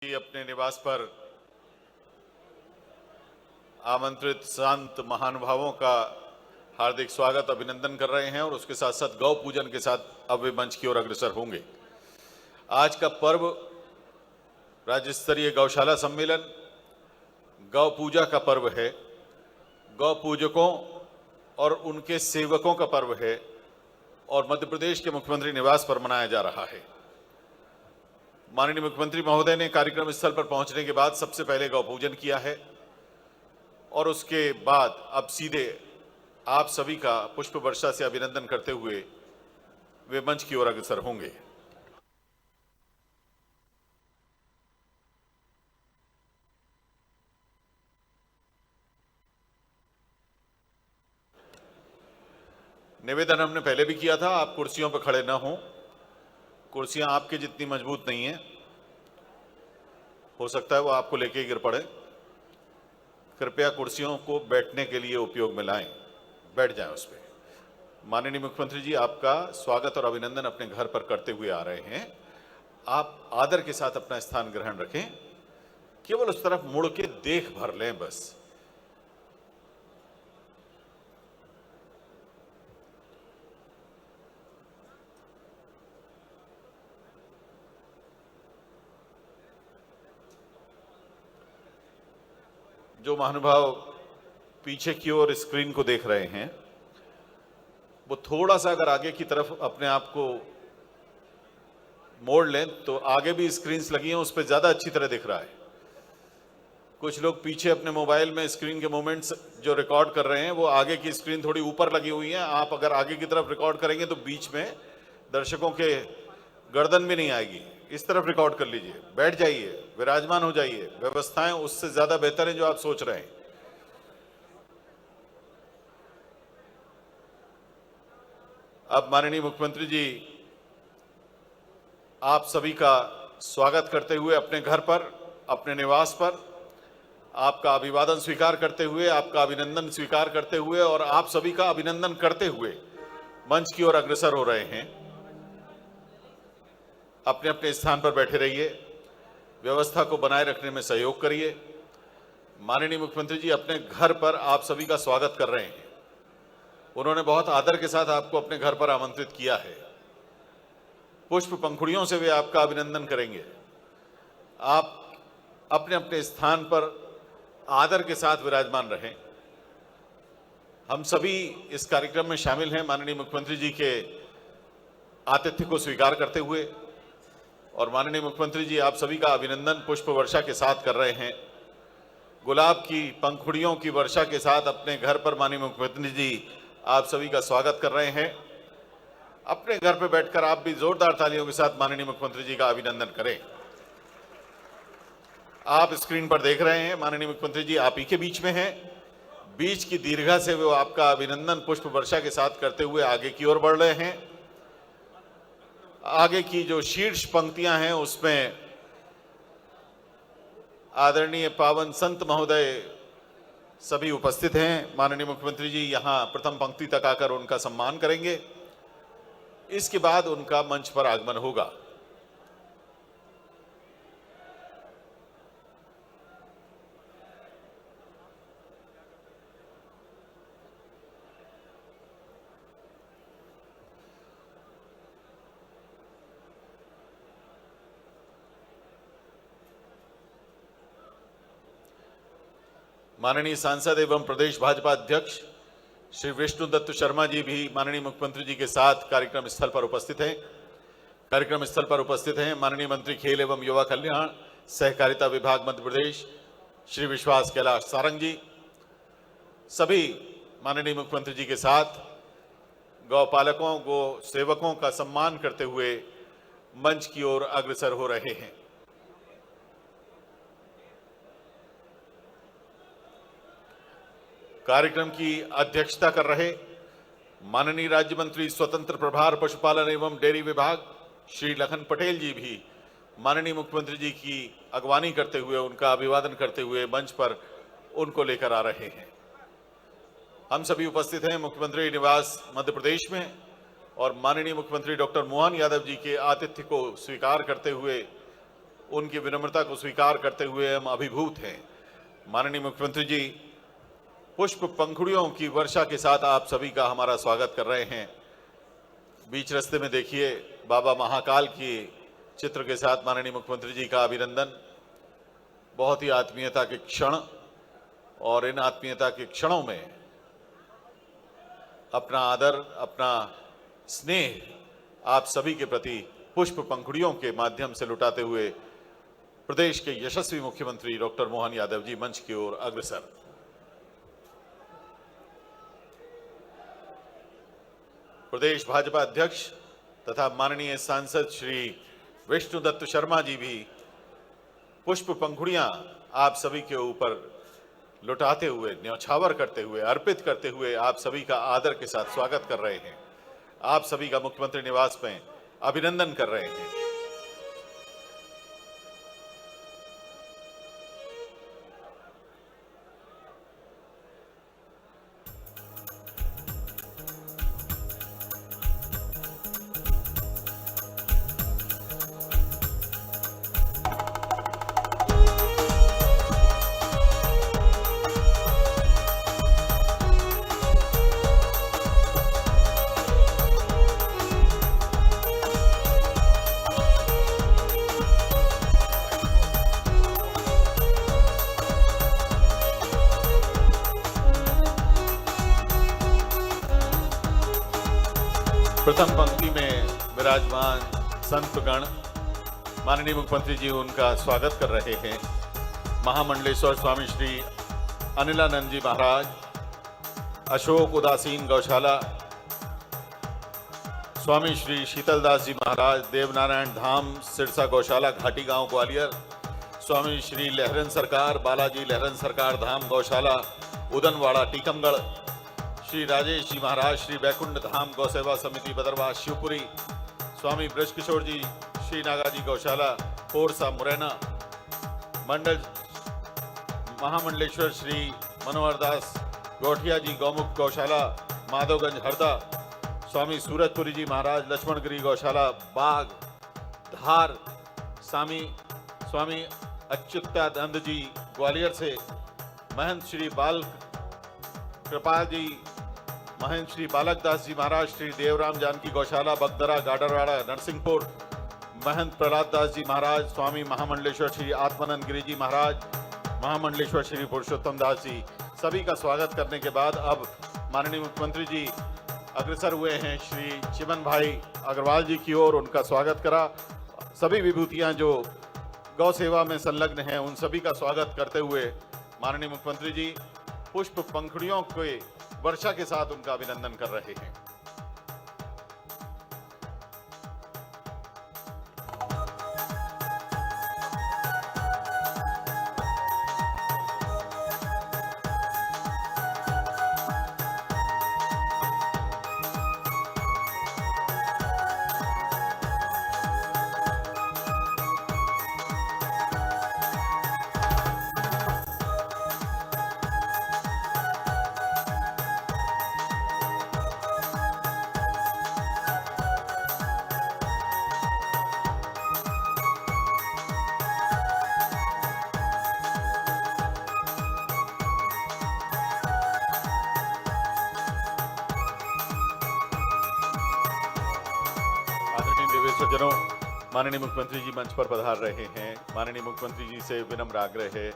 अपने निवास पर आमंत्रित संत महानुभावों का हार्दिक स्वागत अभिनंदन कर रहे हैं और उसके साथ साथ गौ पूजन के साथ अब वे मंच की ओर अग्रसर होंगे। आज का पर्व राज्य स्तरीय गौशाला सम्मेलन गौ पूजा का पर्व है। गौ पूजकों और उनके सेवकों का पर्व है और मध्य प्रदेश के मुख्यमंत्री निवास पर मनाया जा रहा है। माननीय मुख्यमंत्री महोदय ने कार्यक्रम स्थल पर पहुंचने के बाद सबसे पहले गौ पूजन किया है और उसके बाद अब सीधे आप सभी का पुष्प वर्षा से अभिनंदन करते हुए वे मंच की ओर अग्रसर होंगे। निवेदन हमने पहले भी किया था, आप कुर्सियों पर खड़े न हों। कुर्सियां आपके जितनी मजबूत नहीं है, हो सकता है वो आपको लेके गिर पड़े। कृपया कुर्सियों को बैठने के लिए उपयोग में लाएं, बैठ जाएं उस पर। माननीय मुख्यमंत्री जी, आपका स्वागत और अभिनंदन अपने घर पर करते हुए आ रहे हैं। आप आदर के साथ अपना स्थान ग्रहण रखें, केवल उस तरफ मुड़ के देख भर लें बस। जो महानुभाव पीछे की ओर स्क्रीन को देख रहे हैं, वो थोड़ा सा अगर आगे की तरफ अपने आप को मोड़ लें तो आगे भी स्क्रीन्स लगी हैं, उस पर ज्यादा अच्छी तरह दिख रहा है। कुछ लोग पीछे अपने मोबाइल में स्क्रीन के मोमेंट्स जो रिकॉर्ड कर रहे हैं, वो आगे की स्क्रीन थोड़ी ऊपर लगी हुई है। आप अगर आगे की तरफ रिकॉर्ड करेंगे तो बीच में दर्शकों के गर्दन भी नहीं आएगी। इस तरफ रिकॉर्ड कर लीजिए, बैठ जाइए, विराजमान हो जाइए। व्यवस्थाएं उससे ज्यादा बेहतर हैं जो आप सोच रहे हैं। अब माननीय मुख्यमंत्री जी आप सभी का स्वागत करते हुए अपने घर पर, अपने निवास पर आपका अभिवादन स्वीकार करते हुए, आपका अभिनंदन स्वीकार करते हुए और आप सभी का अभिनंदन करते हुए मंच की ओर अग्रसर हो रहे हैं। अपने अपने स्थान पर बैठे रहिए, व्यवस्था को बनाए रखने में सहयोग करिए। माननीय मुख्यमंत्री जी अपने घर पर आप सभी का स्वागत कर रहे हैं। उन्होंने बहुत आदर के साथ आपको अपने घर पर आमंत्रित किया है। पुष्प पंखुड़ियों से वे आपका अभिनंदन करेंगे। आप अपने अपने स्थान पर आदर के साथ विराजमान रहें। हम सभी इस कार्यक्रम में शामिल हैं माननीय मुख्यमंत्री जी के आतिथ्य को स्वीकार करते हुए और माननीय मुख्यमंत्री जी आप सभी का अभिनंदन पुष्प वर्षा के साथ कर रहे हैं। गुलाब की पंखुड़ियों की वर्षा के साथ अपने घर पर माननीय मुख्यमंत्री जी आप सभी का स्वागत कर रहे हैं। अपने घर पर बैठकर आप भी जोरदार तालियों के साथ माननीय मुख्यमंत्री जी का अभिनंदन करें। आप स्क्रीन पर देख रहे हैं माननीय मुख्यमंत्री जी आप ही के बीच में हैं। बीच की दीर्घा से वो आपका अभिनंदन पुष्प वर्षा के साथ करते हुए आगे की ओर बढ़ रहे हैं। आगे की जो शीर्ष पंक्तियां हैं उसमें आदरणीय पावन संत महोदय सभी उपस्थित हैं। माननीय मुख्यमंत्री जी यहां प्रथम पंक्ति तक आकर उनका सम्मान करेंगे। इसके बाद उनका मंच पर आगमन होगा। माननीय सांसद एवं प्रदेश भाजपा अध्यक्ष श्री विष्णुदत्त शर्मा जी भी माननीय मुख्यमंत्री जी के साथ कार्यक्रम स्थल पर उपस्थित हैं। कार्यक्रम स्थल पर उपस्थित हैं माननीय मंत्री खेल एवं युवा कल्याण सहकारिता विभाग मध्य प्रदेश श्री विश्वास कैलाश सारंग जी। सभी माननीय मुख्यमंत्री जी के साथ गौपालकों, गौ सेवकों का सम्मान करते हुए मंच की ओर अग्रसर हो रहे हैं। कार्यक्रम की अध्यक्षता कर रहे माननीय राज्य मंत्री स्वतंत्र प्रभार पशुपालन एवं डेयरी विभाग श्री लखन पटेल जी भी माननीय मुख्यमंत्री जी की अगवानी करते हुए, उनका अभिवादन करते हुए मंच पर उनको लेकर आ रहे हैं। हम सभी उपस्थित हैं मुख्यमंत्री निवास मध्य प्रदेश में और माननीय मुख्यमंत्री डॉक्टर मोहन यादव जी के आतिथ्य को स्वीकार करते हुए उनकी विनम्रता को स्वीकार करते हुए हम अभिभूत हैं। माननीय मुख्यमंत्री जी, पुष्प पंखुड़ियों की वर्षा के साथ आप सभी का हमारा स्वागत कर रहे हैं। बीच रास्ते में देखिए बाबा महाकाल की चित्र के साथ माननीय मुख्यमंत्री जी का अभिनंदन। बहुत ही आत्मीयता के क्षण, और इन आत्मीयता के क्षणों में अपना आदर, अपना स्नेह आप सभी के प्रति पुष्प पंखुड़ियों के माध्यम से लुटाते हुए प्रदेश के यशस्वी मुख्यमंत्री डॉक्टर मोहन यादव जी मंच की ओर अग्रसर। प्रदेश भाजपा अध्यक्ष तथा माननीय सांसद श्री विष्णुदत्त शर्मा जी भी पुष्प पंखुड़ियां आप सभी के ऊपर लुटाते हुए, न्यौछावर करते हुए, अर्पित करते हुए आप सभी का आदर के साथ स्वागत कर रहे हैं। आप सभी का मुख्यमंत्री निवास में अभिनंदन कर रहे हैं। प्रथम पंक्ति में विराजमान संतगण माननीय मुख्यमंत्री जी उनका स्वागत कर रहे हैं। महामंडलेश्वर स्वामी श्री अनिलानंद जी महाराज, अशोक उदासीन गौशाला, स्वामी श्री शीतलदास जी महाराज, देवनारायण धाम सिरसा गौशाला घाटी गांव ग्वालियर, स्वामी श्री लहरन सरकार, बालाजी लहरन सरकार धाम गौशाला उदनवाड़ा टीकमगढ़, श्री राजेश जी महाराज, श्री वैकुंठ धाम गौसेवा समिति बदरवा शिवपुरी, स्वामी ब्रजकिशोर जी श्री नागाजी गौशाला कोरसा मुरैना, मंडल महामंडलेश्वर श्री मनोहर दास गौठिया जी गौमुख गौशाला माधवगंज हरदा, स्वामी सूरजपुरी जी महाराज लक्ष्मणगिरी गौशाला बाग धार, स्वामी अच्युतानंद जी ग्वालियर से, महंत श्री बाल कृपाल जी, महंत श्री बालक दास जी महाराज श्री देवराम जानकी गौशाला बगदरा गाडरवाड़ा नरसिंहपुर, महंत प्रहलाद दास जी महाराज, स्वामी महामंडलेश्वर श्री आत्मानंद गिरी जी महाराज, महामंडलेश्वर श्री पुरुषोत्तम दास जी, सभी का स्वागत करने के बाद अब माननीय मुख्यमंत्री जी अग्रसर हुए हैं श्री चिमन भाई अग्रवाल जी की ओर। उनका स्वागत करा। सभी विभूतियां जो गौ सेवा में संलग्न हैं उन सभी का स्वागत करते हुए माननीय मुख्यमंत्री जी पुष्प पंखुड़ियों के वर्षा के साथ उनका अभिनंदन कर रहे हैं। सज्जनों, माननीय मुख्यमंत्री जी मंच पर पधार रहे हैं। माननीय मुख्यमंत्री जी से विनम्र आग्रह है,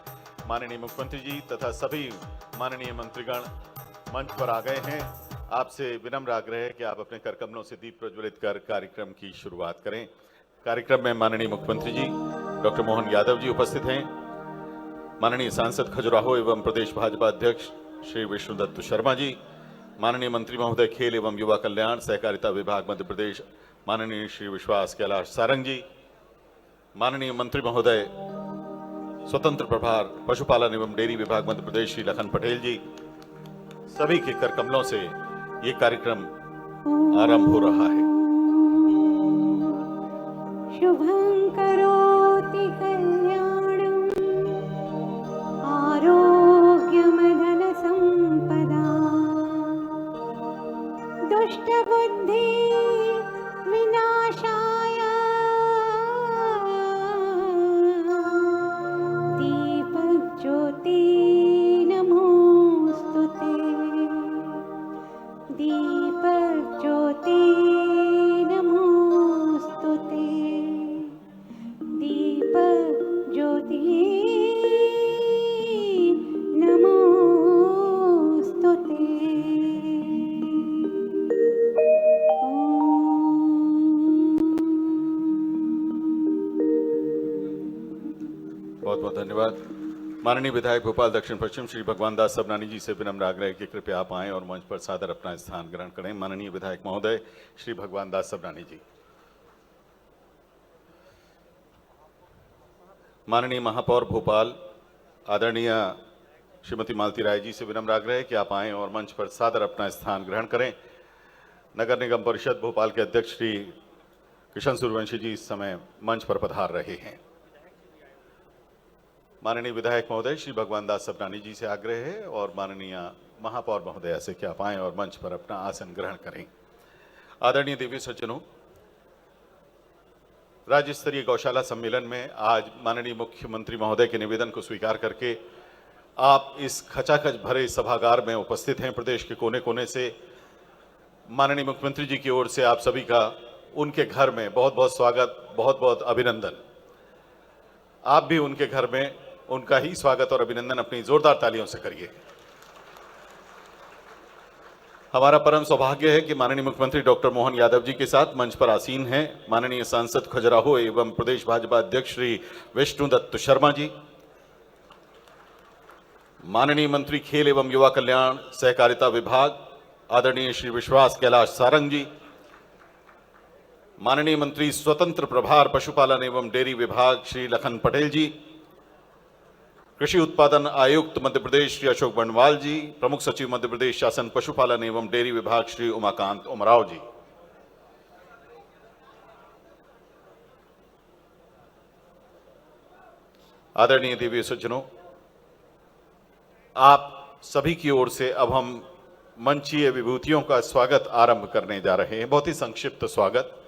माननीय मुख्यमंत्री जी तथा सभी माननीय मंत्रीगण मंच पर आ गए हैं। आपसे विनम्र आग्रह है कि आप अपने करकमलों से दीप प्रज्वलित कर कार्यक्रम की शुरुआत करें। कार्यक्रम में माननीय मुख्यमंत्री जी डॉक्टर मोहन यादव जी उपस्थित हैं। माननीय सांसद खजुराहो एवं प्रदेश भाजपा अध्यक्ष श्री विष्णुदत्त शर्मा जी, माननीय मंत्री महोदय खेल एवं युवा कल्याण सहकारिता विभाग मध्य प्रदेश माननीय श्री विश्वास कैलाश सारंग जी, माननीय मंत्री महोदय स्वतंत्र प्रभार पशुपालन एवं डेयरी विभाग मध्य प्रदेश श्री लखन पटेल जी, सभी के कर कमलों से ये कार्यक्रम आरंभ हो रहा है। शुभं करोति कल्याणं आरोग्यमधन संपदा दुष्टबुद्धि विनाशाय बहुत बहुत धन्यवाद। माननीय विधायक भोपाल दक्षिण पश्चिम श्री भगवान दास सबनानी जी से विनम्र आग्रह है कि कृपया आप आएं और मंच पर सादर अपना स्थान ग्रहण करें। माननीय विधायक महोदय श्री भगवान दास सबनानी जी। माननीय महापौर भोपाल आदरणीय श्रीमती मालती राय जी से विनम्र आग्रह है कि आप आएं और मंच पर सादर अपना स्थान ग्रहण करें। नगर निगम परिषद भोपाल के अध्यक्ष श्री किशन सूर्यवंशी जी इस समय मंच पर पधार रहे हैं। माननीय विधायक महोदय श्री भगवान दास सबनानी जी से आग्रह है और माननीय महापौर महोदया से कि आप आएं और मंच पर अपना आसन ग्रहण करें। आदरणीय देवी सज्जनों, राज्य स्तरीय गौशाला सम्मेलन में आज माननीय मुख्यमंत्री महोदय के निवेदन को स्वीकार करके आप इस खचाखच भरे सभागार में उपस्थित हैं। प्रदेश के कोने कोने से माननीय मुख्यमंत्री जी की ओर से आप सभी का उनके घर में बहुत बहुत स्वागत, बहुत बहुत अभिनंदन। आप भी उनके घर में उनका ही स्वागत और अभिनंदन अपनी जोरदार तालियों से करिए। हमारा परम सौभाग्य है कि माननीय मुख्यमंत्री डॉक्टर मोहन यादव जी के साथ मंच पर आसीन हैं माननीय सांसद खजुराहो एवं प्रदेश भाजपा अध्यक्ष श्री विष्णुदत्त शर्मा जी, माननीय मंत्री खेल एवं युवा कल्याण सहकारिता विभाग आदरणीय श्री विश्वास कैलाश सारंग जी, माननीय मंत्री स्वतंत्र प्रभार पशुपालन एवं डेयरी विभाग श्री लखन पटेल जी, कृषि उत्पादन आयुक्त मध्य प्रदेश श्री अशोक बंडवाल जी, प्रमुख सचिव मध्य प्रदेश शासन पशुपालन एवं डेयरी विभाग श्री उमाकांत उमराव जी। आदरणीय देवी सज्जनों, आप सभी की ओर से अब हम मंचीय विभूतियों का स्वागत आरंभ करने जा रहे हैं। बहुत ही संक्षिप्त स्वागत।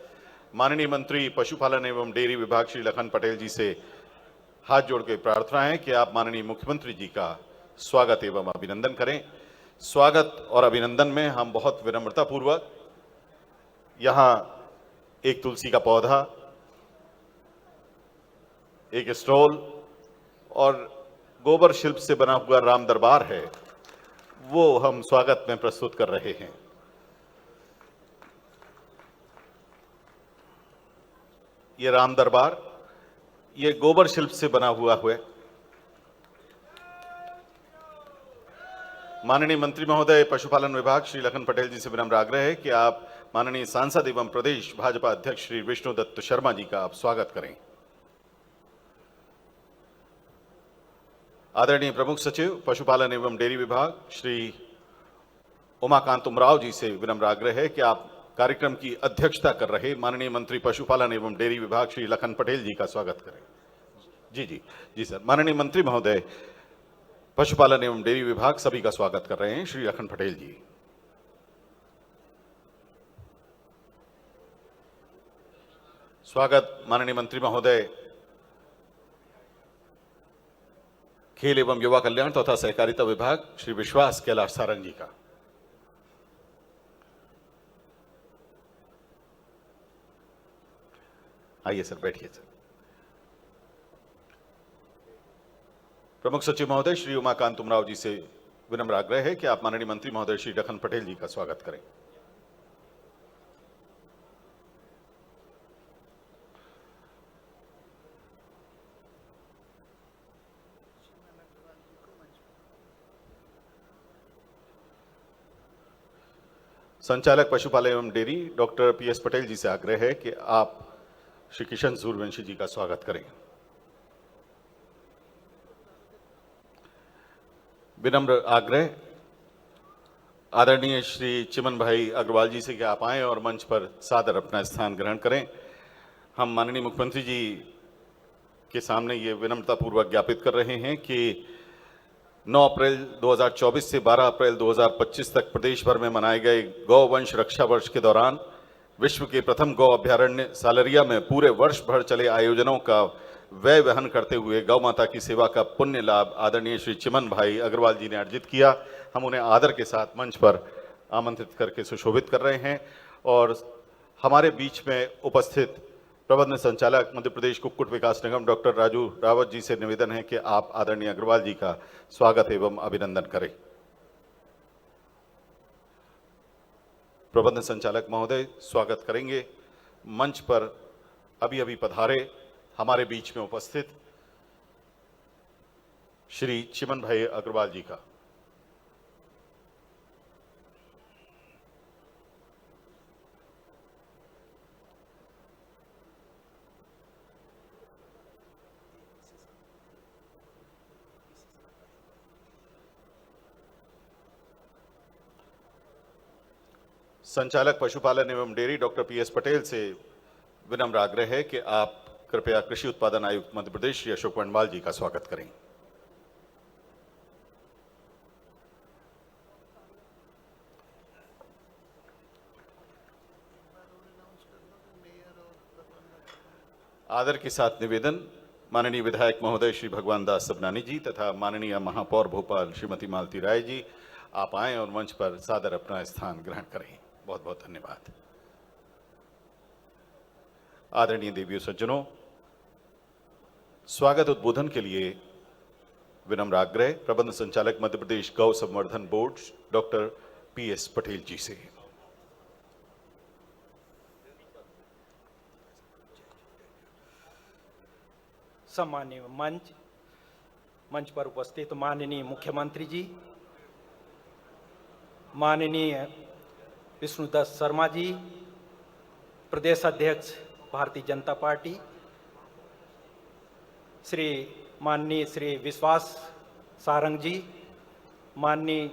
माननीय मंत्री पशुपालन एवं डेयरी विभाग श्री लखन पटेल जी से हाथ जोड़ के प्रार्थना है कि आप माननीय मुख्यमंत्री जी का स्वागत एवं अभिनंदन करें। स्वागत और अभिनंदन में हम बहुत विनम्रता पूर्वक यहाँ एक तुलसी का पौधा, एक स्टॉल और गोबर शिल्प से बना हुआ राम दरबार है, वो हम स्वागत में प्रस्तुत कर रहे हैं। ये राम दरबार ये गोबर शिल्प से बना हुआ है। माननीय मंत्री महोदय पशुपालन विभाग श्री लखन पटेल जी से विनम्र आग्रह है कि आप माननीय सांसद एवं प्रदेश भाजपा अध्यक्ष श्री विष्णुदत्त शर्मा जी का आप स्वागत करें। आदरणीय प्रमुख सचिव पशुपालन एवं डेयरी विभाग श्री उमाकांत उमराव जी से विनम्र आग्रह है कि आप कार्यक्रम की अध्यक्षता कर रहे माननीय मंत्री पशुपालन एवं डेयरी विभाग श्री लखन पटेल जी का स्वागत करें। जी सर। माननीय मंत्री महोदय पशुपालन एवं डेयरी विभाग सभी का स्वागत कर रहे हैं श्री लखन पटेल जी। स्वागत माननीय मंत्री महोदय खेल एवं युवा कल्याण तथा सहकारिता विभाग श्री विश्वास कैलाश सारंग जी का। आइए सर, बैठिए सर। प्रमुख सचिव महोदय श्री उमाकांत उमराव जी से विनम्र आग्रह है कि आप माननीय मंत्री महोदय श्री लखन पटेल जी का स्वागत करें। संचालक पशुपालन एवं डेयरी डॉक्टर पीएस पटेल जी से आग्रह है कि आप श्री किशन सूर्यवंशी जी का स्वागत करें। विनम्र आग्रह आदरणीय श्री चिमन भाई अग्रवाल जी से कि आप आएं और मंच पर सादर अपना स्थान ग्रहण करें। हम माननीय मुख्यमंत्री जी के सामने ये विनम्रता पूर्वक ज्ञापित कर रहे हैं कि 9 अप्रैल 2024 से 12 अप्रैल 2025 तक प्रदेश भर में मनाए गए गौवंश रक्षा वर्ष के दौरान विश्व के प्रथम गौ अभ्यारण्य सालरिया में पूरे वर्ष भर चले आयोजनों का व्यय वहन करते हुए गौ माता की सेवा का पुण्य लाभ आदरणीय श्री चिमन भाई अग्रवाल जी ने अर्जित किया। हम उन्हें आदर के साथ मंच पर आमंत्रित करके सुशोभित कर रहे हैं और हमारे बीच में उपस्थित प्रबंध संचालक मध्य प्रदेश कुक्कुट विकास निगम डॉक्टर राजू रावत जी से निवेदन है कि आप आदरणीय अग्रवाल जी का स्वागत एवं अभिनंदन करें। प्रबंध संचालक महोदय स्वागत करेंगे। मंच पर अभी अभी पधारे हमारे बीच में उपस्थित श्री चिमन भाई अग्रवाल जी का। संचालक पशुपालन एवं डेयरी डॉक्टर पीएस पटेल से विनम्र आग्रह है कि आप कृपया कृषि उत्पादन आयुक्त मध्य प्रदेश श्री अशोक वर्णवाल जी का स्वागत करें। आदर के साथ निवेदन, माननीय विधायक महोदय श्री भगवान दास सबनानी जी तथा माननीय महापौर भोपाल श्रीमती मालती राय जी, आप आएं और मंच पर सादर अपना स्थान ग्रहण करें। बहुत बहुत धन्यवाद। आदरणीय देवियों सज्जनों, स्वागत उद्बोधन के लिए विनम्र आग्रह प्रबंध संचालक मध्य प्रदेश गौ संवर्धन बोर्ड डॉक्टर पीएस पटेल जी से। सम्माननीय मंच पर उपस्थित माननीय मुख्यमंत्री जी, माननीय विष्णुदत्त शर्मा जी, प्रदेश अध्यक्ष भारतीय जनता पार्टी, माननीय श्री विश्वास सारंग जी, माननीय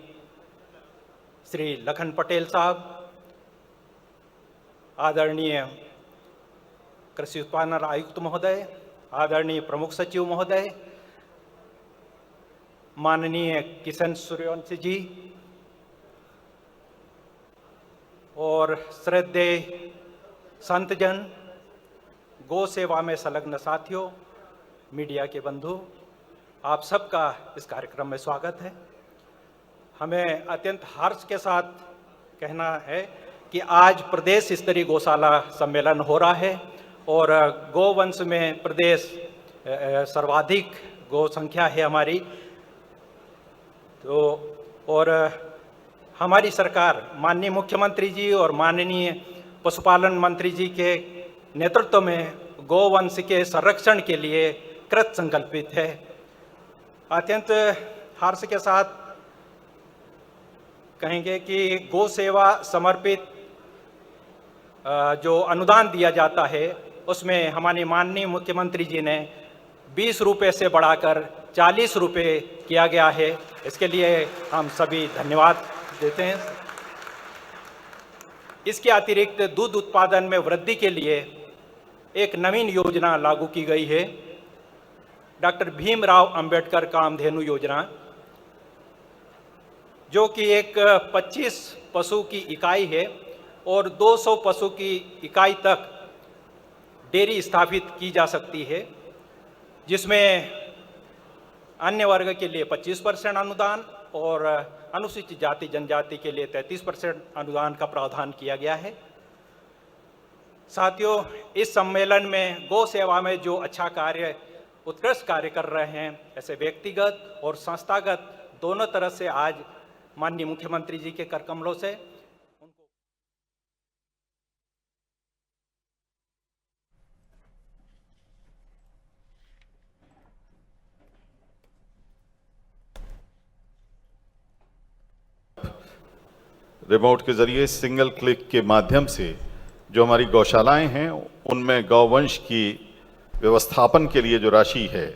श्री लखन पटेल साहब, आदरणीय कृषि उत्पादन आयुक्त महोदय, आदरणीय प्रमुख सचिव महोदय, माननीय किशन सूर्यवंशी जी और श्रद्धेय संतजन, गौ सेवा में संलग्न साथियों, मीडिया के बंधु, आप सबका इस कार्यक्रम में स्वागत है। हमें अत्यंत हर्ष के साथ कहना है कि आज प्रदेश स्तरीय गौशाला सम्मेलन हो रहा है और गौवंश में प्रदेश सर्वाधिक गौ संख्या है हमारी। तो और हमारी सरकार माननीय मुख्यमंत्री जी और माननीय पशुपालन मंत्री जी के नेतृत्व में गौवंश के संरक्षण के लिए कृत संकल्पित है। अत्यंत हर्ष के साथ कहेंगे कि गौ सेवा समर्पित जो अनुदान दिया जाता है उसमें हमारे माननीय मुख्यमंत्री जी ने 20 रुपये से बढ़ाकर 40 रुपये किया गया है। इसके लिए हम सभी धन्यवाद देते हैं। इसके अतिरिक्त दूध उत्पादन में वृद्धि के लिए एक नवीन योजना लागू की गई है, डॉक्टर भीमराव अंबेडकर कामधेनु योजना, जो कि एक 25 पशु की इकाई है और 200 पशु की इकाई तक डेयरी स्थापित की जा सकती है, जिसमें अन्य वर्ग के लिए 25% अनुदान और अनुसूचित जाति जनजाति के लिए 33% अनुदान का प्रावधान किया गया है। साथियों, इस सम्मेलन में गौ सेवा में जो अच्छा कार्य, उत्कृष्ट कार्य कर रहे हैं, ऐसे व्यक्तिगत और संस्थागत दोनों तरह से आज माननीय मुख्यमंत्री जी के कर कमलों से उनको रिमोट के जरिए सिंगल क्लिक के माध्यम से जो हमारी गौशालाएं हैं उनमें गौवंश की व्यवस्थापन के लिए जो राशि है,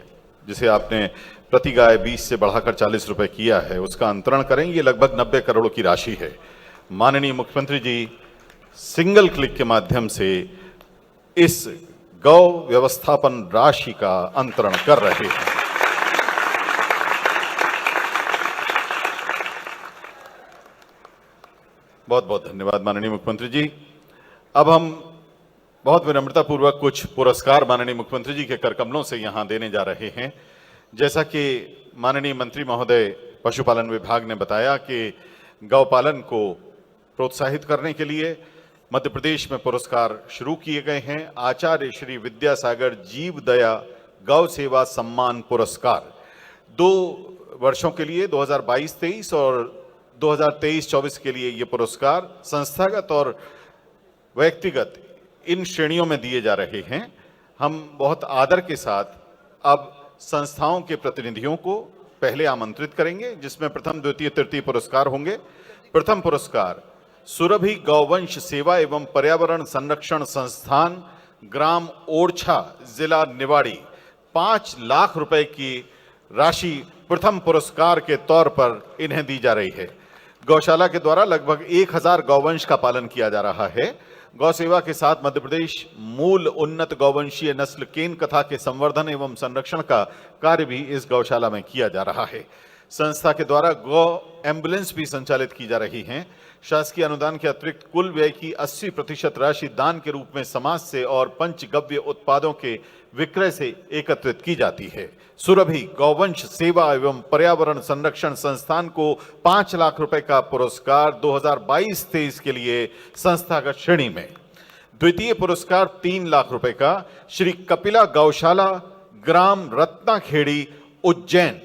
जिसे आपने प्रति गाय 20 से बढ़ाकर 40 रुपए किया है, उसका अंतरण करें। ये लगभग 90 करोड़ की राशि है। माननीय मुख्यमंत्री जी सिंगल क्लिक के माध्यम से इस गौ व्यवस्थापन राशि का अंतरण कर रहे हैं। बहुत बहुत धन्यवाद माननीय मुख्यमंत्री जी। अब हम बहुत विनम्रतापूर्वक कुछ पुरस्कार माननीय मुख्यमंत्री जी के करकमलों से यहाँ देने जा रहे हैं। जैसा कि माननीय मंत्री महोदय पशुपालन विभाग ने बताया कि गौपालन को प्रोत्साहित करने के लिए मध्य प्रदेश में पुरस्कार शुरू किए गए हैं। आचार्य श्री विद्यासागर जीव दया गौ सेवा सम्मान पुरस्कार 2 वर्षों के लिए 2022-23 और 2023-24 के लिए ये पुरस्कार संस्थागत और व्यक्तिगत इन श्रेणियों में दिए जा रहे हैं। हम बहुत आदर के साथ अब संस्थाओं के प्रतिनिधियों को पहले आमंत्रित करेंगे, जिसमें प्रथम, द्वितीय, तृतीय पुरस्कार होंगे। प्रथम पुरस्कार सुरभि गौवंश सेवा एवं पर्यावरण संरक्षण संस्थान, ग्राम ओरछा, जिला निवाड़ी, 5 लाख रुपए की राशि प्रथम पुरस्कार के तौर पर इन्हें दी जा रही है। गौशाला के द्वारा लगभग 1000 गौवंश का पालन किया जा रहा है। गौ सेवा के साथ मध्य प्रदेश मूल उन्नत गौवंशीय नस्ल केन कथा के संवर्धन एवं संरक्षण का कार्य भी इस गौशाला में किया जा रहा है। संस्था के द्वारा गौ एम्बुलेंस भी संचालित की जा रही हैं। शासकीय अनुदान के अतिरिक्त कुल व्यय की 80% राशि दान के रूप में समाज से और पंचगव्य उत्पादों के विक्रय से एकत्रित की जाती है। सुरभि गौवंश सेवा एवं पर्यावरण संरक्षण संस्थान को 5 लाख रुपए का पुरस्कार 2022-23 के लिए संस्थागत श्रेणी में। द्वितीय पुरस्कार 3 लाख रुपए का श्री कपिला गौशाला, ग्राम रत्नाखेड़ी, उज्जैन।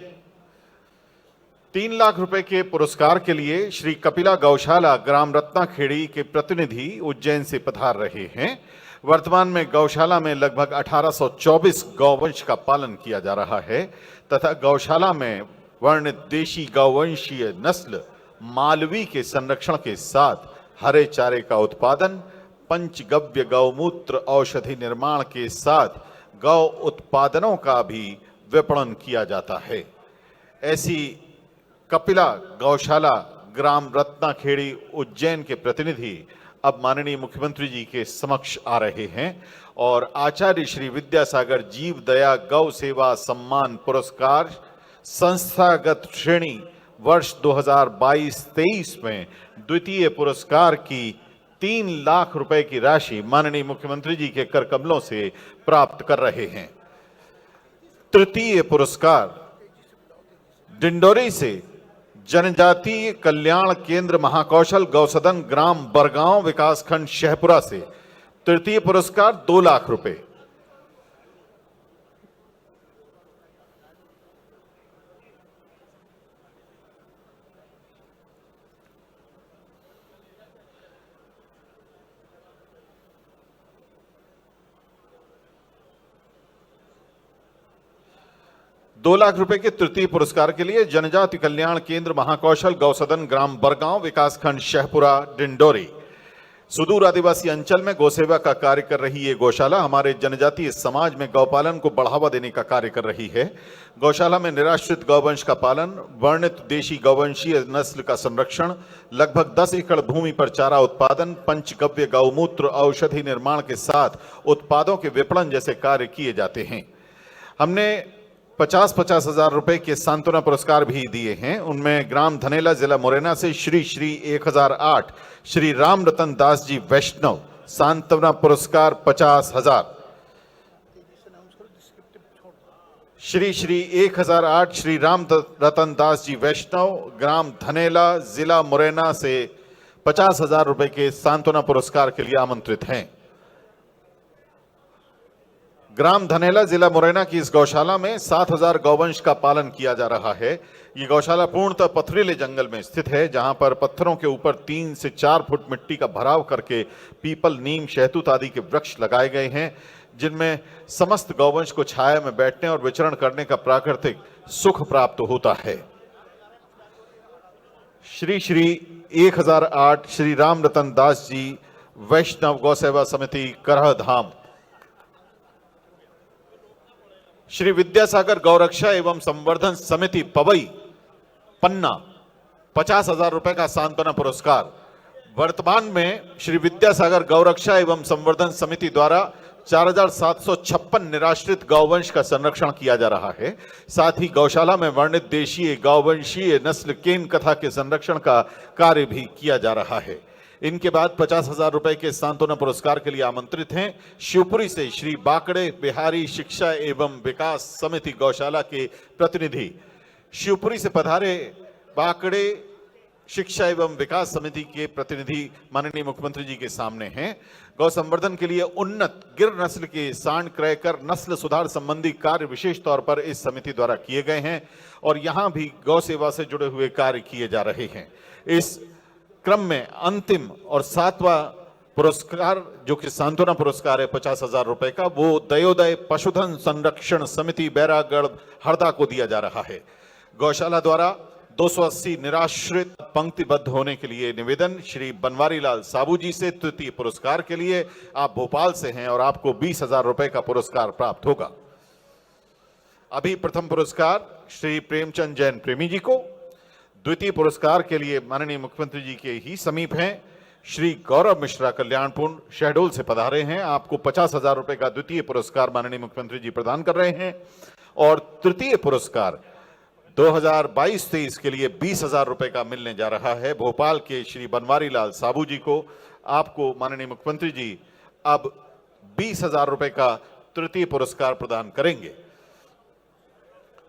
3 लाख रुपए के पुरस्कार के लिए श्री कपिला गौशाला, ग्राम रत्नाखेड़ी के प्रतिनिधि उज्जैन से पधार रहे हैं। वर्तमान में गौशाला में लगभग 1824 गौवंश का पालन किया जा रहा है तथा गौशाला में वर्णित देशी गौवंशीय नस्ल मालवी के संरक्षण के साथ हरे चारे का उत्पादन, पंचगव्य गौमूत्र औषधि निर्माण के साथ गौ उत्पादनों का भी विपणन किया जाता है। ऐसी कपिला गौशाला, ग्राम रत्नाखेड़ी, उज्जैन के प्रतिनिधि अब माननीय मुख्यमंत्री जी के समक्ष आ रहे हैं और आचार्य श्री विद्यासागर जीव दया गौ सेवा सम्मान पुरस्कार संस्थागत श्रेणी वर्ष 2022-23 में द्वितीय पुरस्कार की 3 लाख रुपए की राशि माननीय मुख्यमंत्री जी के कर कमलों से प्राप्त कर रहे हैं। तृतीय पुरस्कार डिंडोरी से जनजातीय कल्याण केंद्र महाकौशल गौसदन, ग्राम बरगांव, विकासखंड शहपुरा से। तृतीय पुरस्कार 2 लाख रुपए। दो लाख रुपए के तृतीय पुरस्कार के लिए जनजाति कल्याण केंद्र महाकौशल गौसदन, ग्राम बरगांव, विकासखंड शहपुरा, डिंडोरी। सुदूर आदिवासी अंचल में गौसेवा का कार्य कर रही ये गौशाला हमारे जनजातीय समाज में गौपालन को बढ़ावा देने का कार्य कर रही है। गौशाला में निराश्रित गौवंश का पालन, वर्णित देशी गौवंशीय नस्ल का संरक्षण, लगभग 10 एकड़ भूमि पर चारा उत्पादन, पंचगव्य गौमूत्र औषधि निर्माण के साथ उत्पादों के विपणन जैसे कार्य किए जाते हैं। हमने 50-50 हजार रुपए के सांत्वना पुरस्कार भी दिए हैं। उनमें ग्राम धनेला, जिला मुरैना से श्री 1008 श्री राम रतन दास जी वैष्णव, सांत्वना पुरस्कार 50,000। श्री 1008 श्री राम रतन दास जी वैष्णव, ग्राम धनेला, जिला मुरैना से 50,000 रुपए के सांत्वना पुरस्कार के लिए आमंत्रित हैं। ग्राम धनेला, जिला मुरैना की इस गौशाला में 7,000 गौवंश का पालन किया जा रहा है। ये गौशाला पूर्णतः पथरीले जंगल में स्थित है, जहां पर पत्थरों के ऊपर 3 से 4 फुट मिट्टी का भराव करके पीपल, नीम, शहतूत आदि के वृक्ष लगाए गए हैं, जिनमें समस्त गौवंश को छाया में बैठने और विचरण करने का प्राकृतिक सुख प्राप्त होता है। श्री 1008 श्री राम रतन दास जी वैष्णव गौ सेवा समिति, करह धाम। श्री विद्यासागर गौरक्षा एवं संवर्धन समिति, पवई, पन्ना, 50,000 रुपए का सांत्वना पुरस्कार। वर्तमान में श्री विद्यासागर गौरक्षा एवं संवर्धन समिति द्वारा 4,756 निराश्रित गौवंश का संरक्षण किया जा रहा है। साथ ही गौशाला में वर्णित देशीय गौवंशीय नस्ल केन कथा के संरक्षण का कार्य भी किया जा रहा है। इनके बाद 50,000 रुपए के सांत्वना पुरस्कार के लिए आमंत्रित हैं शिवपुरी से श्री बाकड़े बिहारी शिक्षा एवं विकास समिति गौशाला के प्रतिनिधि। शिवपुरी से पधारे बाकड़े शिक्षा एवं विकास समिति के प्रतिनिधि माननीय मुख्यमंत्री जी के सामने हैं। गौ संवर्धन के लिए उन्नत गिर नस्ल के सांड क्रय कर नस्ल सुधार संबंधी कार्य विशेष तौर पर इस समिति द्वारा किए गए हैं और यहां भी गौ सेवा से जुड़े हुए कार्य किए जा रहे हैं। इस क्रम में अंतिम और 7वां पुरस्कार जो कि सांत्वना पुरस्कार है 50,000 रुपए का, वो दयोदय पशुधन संरक्षण समिति बैरागढ़ हरदा को दिया जा रहा है। गौशाला द्वारा 280 निराश्रित पंक्तिबद्ध होने के लिए निवेदन। श्री बनवारी लाल साबू जी से तृतीय पुरस्कार के लिए, आप भोपाल से हैं और आपको 20,000 रुपए का पुरस्कार प्राप्त होगा। अभी प्रथम पुरस्कार श्री प्रेमचंद जैन प्रेमी जी को, द्वितीय पुरस्कार के लिए माननीय मुख्यमंत्री जी के ही समीप हैं श्री गौरव मिश्रा कल्याणपुर शहडोल से पधारे हैं। आपको 50,000 रुपए का द्वितीय पुरस्कार माननीय मुख्यमंत्री जी प्रदान कर रहे हैं और तृतीय पुरस्कार 2022-23 के लिए 20,000 रुपए का मिलने जा रहा है भोपाल के श्री बनवारी लाल साबू जी को। आपको माननीय मुख्यमंत्री जी अब 20,000 रुपए का तृतीय पुरस्कार प्रदान करेंगे।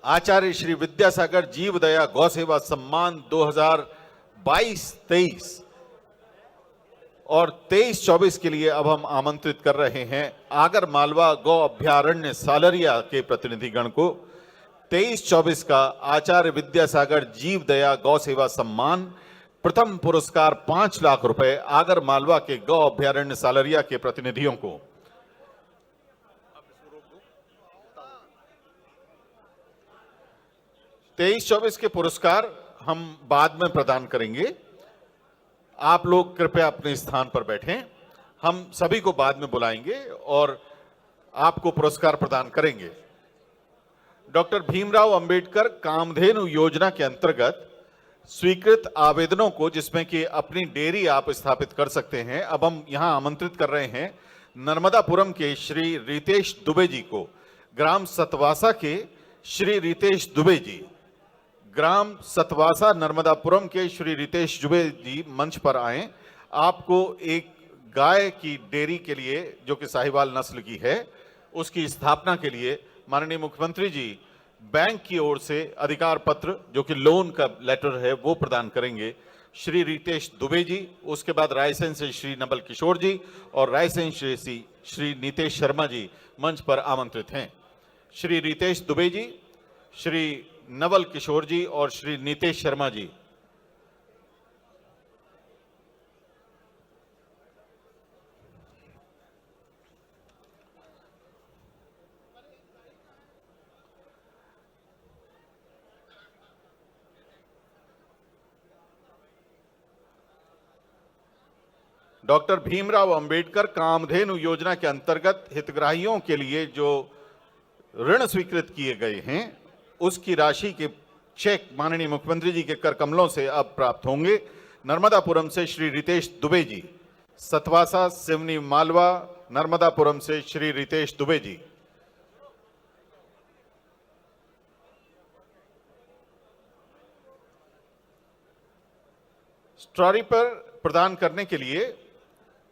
आचार्य श्री विद्यासागर जीव दया गौ सेवा सम्मान 2022-23 और 23-24 के लिए अब हम आमंत्रित कर रहे हैं आगर मालवा गौ अभ्यारण्य सालरिया के प्रतिनिधिगण को। 23-24 का आचार्य विद्यासागर जीव दया गौ सेवा सम्मान, प्रथम पुरस्कार 5 लाख रुपए आगर मालवा के गौ अभ्यारण्य सालरिया के प्रतिनिधियों को। 23-24 के पुरस्कार हम बाद में प्रदान करेंगे। आप लोग कृपया अपने स्थान पर बैठें। हम सभी को बाद में बुलाएंगे और आपको पुरस्कार प्रदान करेंगे। डॉक्टर भीमराव अंबेडकर कामधेनु योजना के अंतर्गत स्वीकृत आवेदनों को, जिसमें कि अपनी डेयरी आप स्थापित कर सकते हैं, अब हम यहां आमंत्रित कर रहे हैं नर्मदापुरम के श्री रितेश दुबे जी को, ग्राम सतवासा के श्री रितेश दुबे जी, ग्राम सतवासा नर्मदापुरम के श्री रितेश दुबे जी मंच पर आए। आपको एक गाय की डेयरी के लिए, जो कि साहिवाल नस्ल की है, उसकी स्थापना के लिए माननीय मुख्यमंत्री जी बैंक की ओर से अधिकार पत्र, जो कि लोन का लेटर है, वो प्रदान करेंगे श्री रितेश दुबे जी। उसके बाद रायसेन से श्री नवल किशोर जी और रायसेन से श्री नीतेश शर्मा जी मंच पर आमंत्रित हैं। श्री रितेश दुबे जी, श्री नवल किशोर जी और श्री नीतेश शर्मा जी। डॉक्टर भीमराव अंबेडकर कामधेनु योजना के अंतर्गत हितग्राहियों के लिए जो ऋण स्वीकृत किए गए हैं, उसकी राशि के चेक माननीय मुख्यमंत्री जी के कर कमलों से अब प्राप्त होंगे। नर्मदापुरम से श्री रितेश दुबे जी, सतवासा सिवनी मालवा नर्मदापुरम से श्री रितेश दुबे जी। स्ट्रॉरी पर प्रदान करने के लिए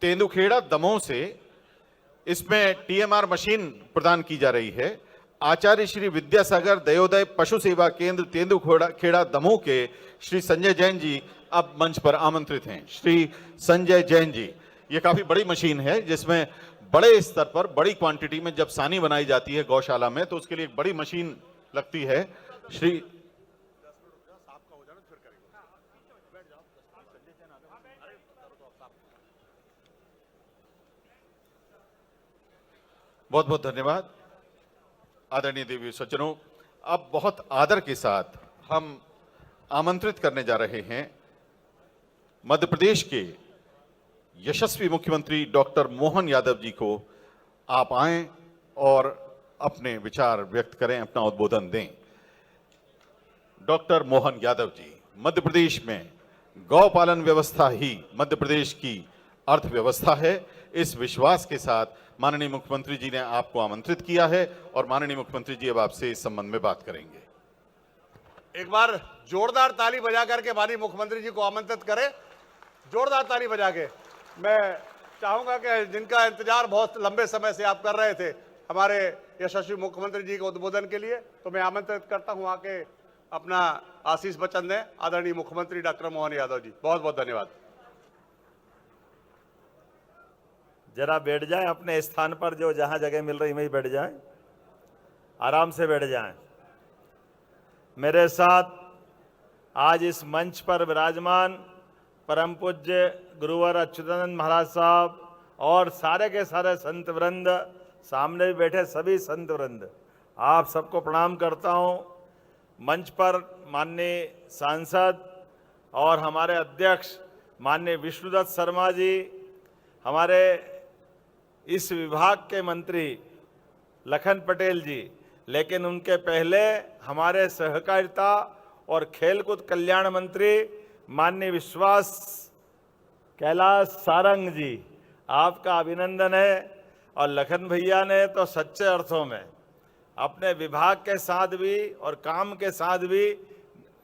तेंदुखेड़ा दमोह से इसमें टीएमआर मशीन प्रदान की जा रही है। आचार्य श्री विद्यासागर दयोदय पशु सेवा केंद्र तेंदुखेड़ा दमोह के श्री संजय जैन जी अब मंच पर आमंत्रित हैं। श्री संजय जैन जी, ये काफी बड़ी मशीन है जिसमें बड़े स्तर पर बड़ी क्वांटिटी में जब सानी बनाई जाती है गौशाला में, तो उसके लिए एक बड़ी मशीन लगती है। श्री बहुत बहुत धन्यवाद आदरणीय देवी सज्जनों। अब बहुत आदर के साथ हम आमंत्रित करने जा रहे हैं मध्य प्रदेश के यशस्वी मुख्यमंत्री डॉक्टर मोहन यादव जी को। आप आएं और अपने विचार व्यक्त करें, अपना उद्बोधन दें। डॉक्टर मोहन यादव जी, मध्य प्रदेश में गौपालन व्यवस्था ही मध्य प्रदेश की अर्थव्यवस्था है। इस विश्वास के साथ माननीय मुख्यमंत्री जी ने आपको आमंत्रित किया है और माननीय मुख्यमंत्री जी अब आपसे इस संबंध में बात करेंगे। एक बार जोरदार ताली बजा करके माननीय मुख्यमंत्री जी को आमंत्रित करें, जोरदार ताली बजा के। मैं चाहूंगा कि जिनका इंतजार बहुत लंबे समय से आप कर रहे थे हमारे यशस्वी मुख्यमंत्री जी के उद्बोधन के लिए, तो मैं आमंत्रित करता हूं आके अपना आशीष वचन दें आदरणीय मुख्यमंत्री डॉक्टर मोहन यादव जी। बहुत बहुत धन्यवाद। जरा बैठ जाएं अपने स्थान पर, जो जहां जगह मिल रही वहीं बैठ जाएं, आराम से बैठ जाएं। मेरे साथ आज इस मंच पर विराजमान परम पूज्य गुरुवर अच्युतानंद महाराज साहब और सारे के सारे संत वृंद, सामने भी बैठे सभी संत वृंद, आप सबको प्रणाम करता हूं। मंच पर माननीय सांसद और हमारे अध्यक्ष माननीय विष्णुदत्त शर्मा जी, हमारे इस विभाग के मंत्री लखन पटेल जी, लेकिन उनके पहले हमारे सहकारिता और खेलकूद कल्याण मंत्री माननीय विश्वास कैलाश सारंग जी, आपका अभिनंदन है। और लखन भैया ने तो सच्चे अर्थों में अपने विभाग के साथ भी और काम के साथ भी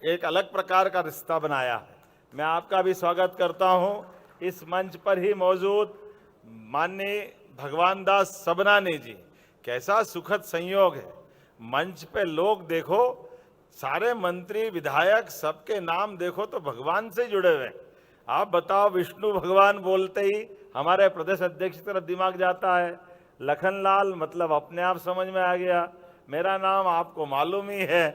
एक अलग प्रकार का रिश्ता बनाया है। मैं आपका भी स्वागत करता हूं। इस मंच पर ही मौजूद माननीय भगवान दास सबनानी जी, कैसा सुखद संयोग है। मंच पे लोग देखो, सारे मंत्री विधायक सबके नाम देखो तो भगवान से जुड़े हुए हैं। आप बताओ, विष्णु भगवान बोलते ही हमारे प्रदेश अध्यक्ष की तरफ दिमाग जाता है। लखनलाल मतलब अपने आप समझ में आ गया, मेरा नाम आपको मालूम ही है।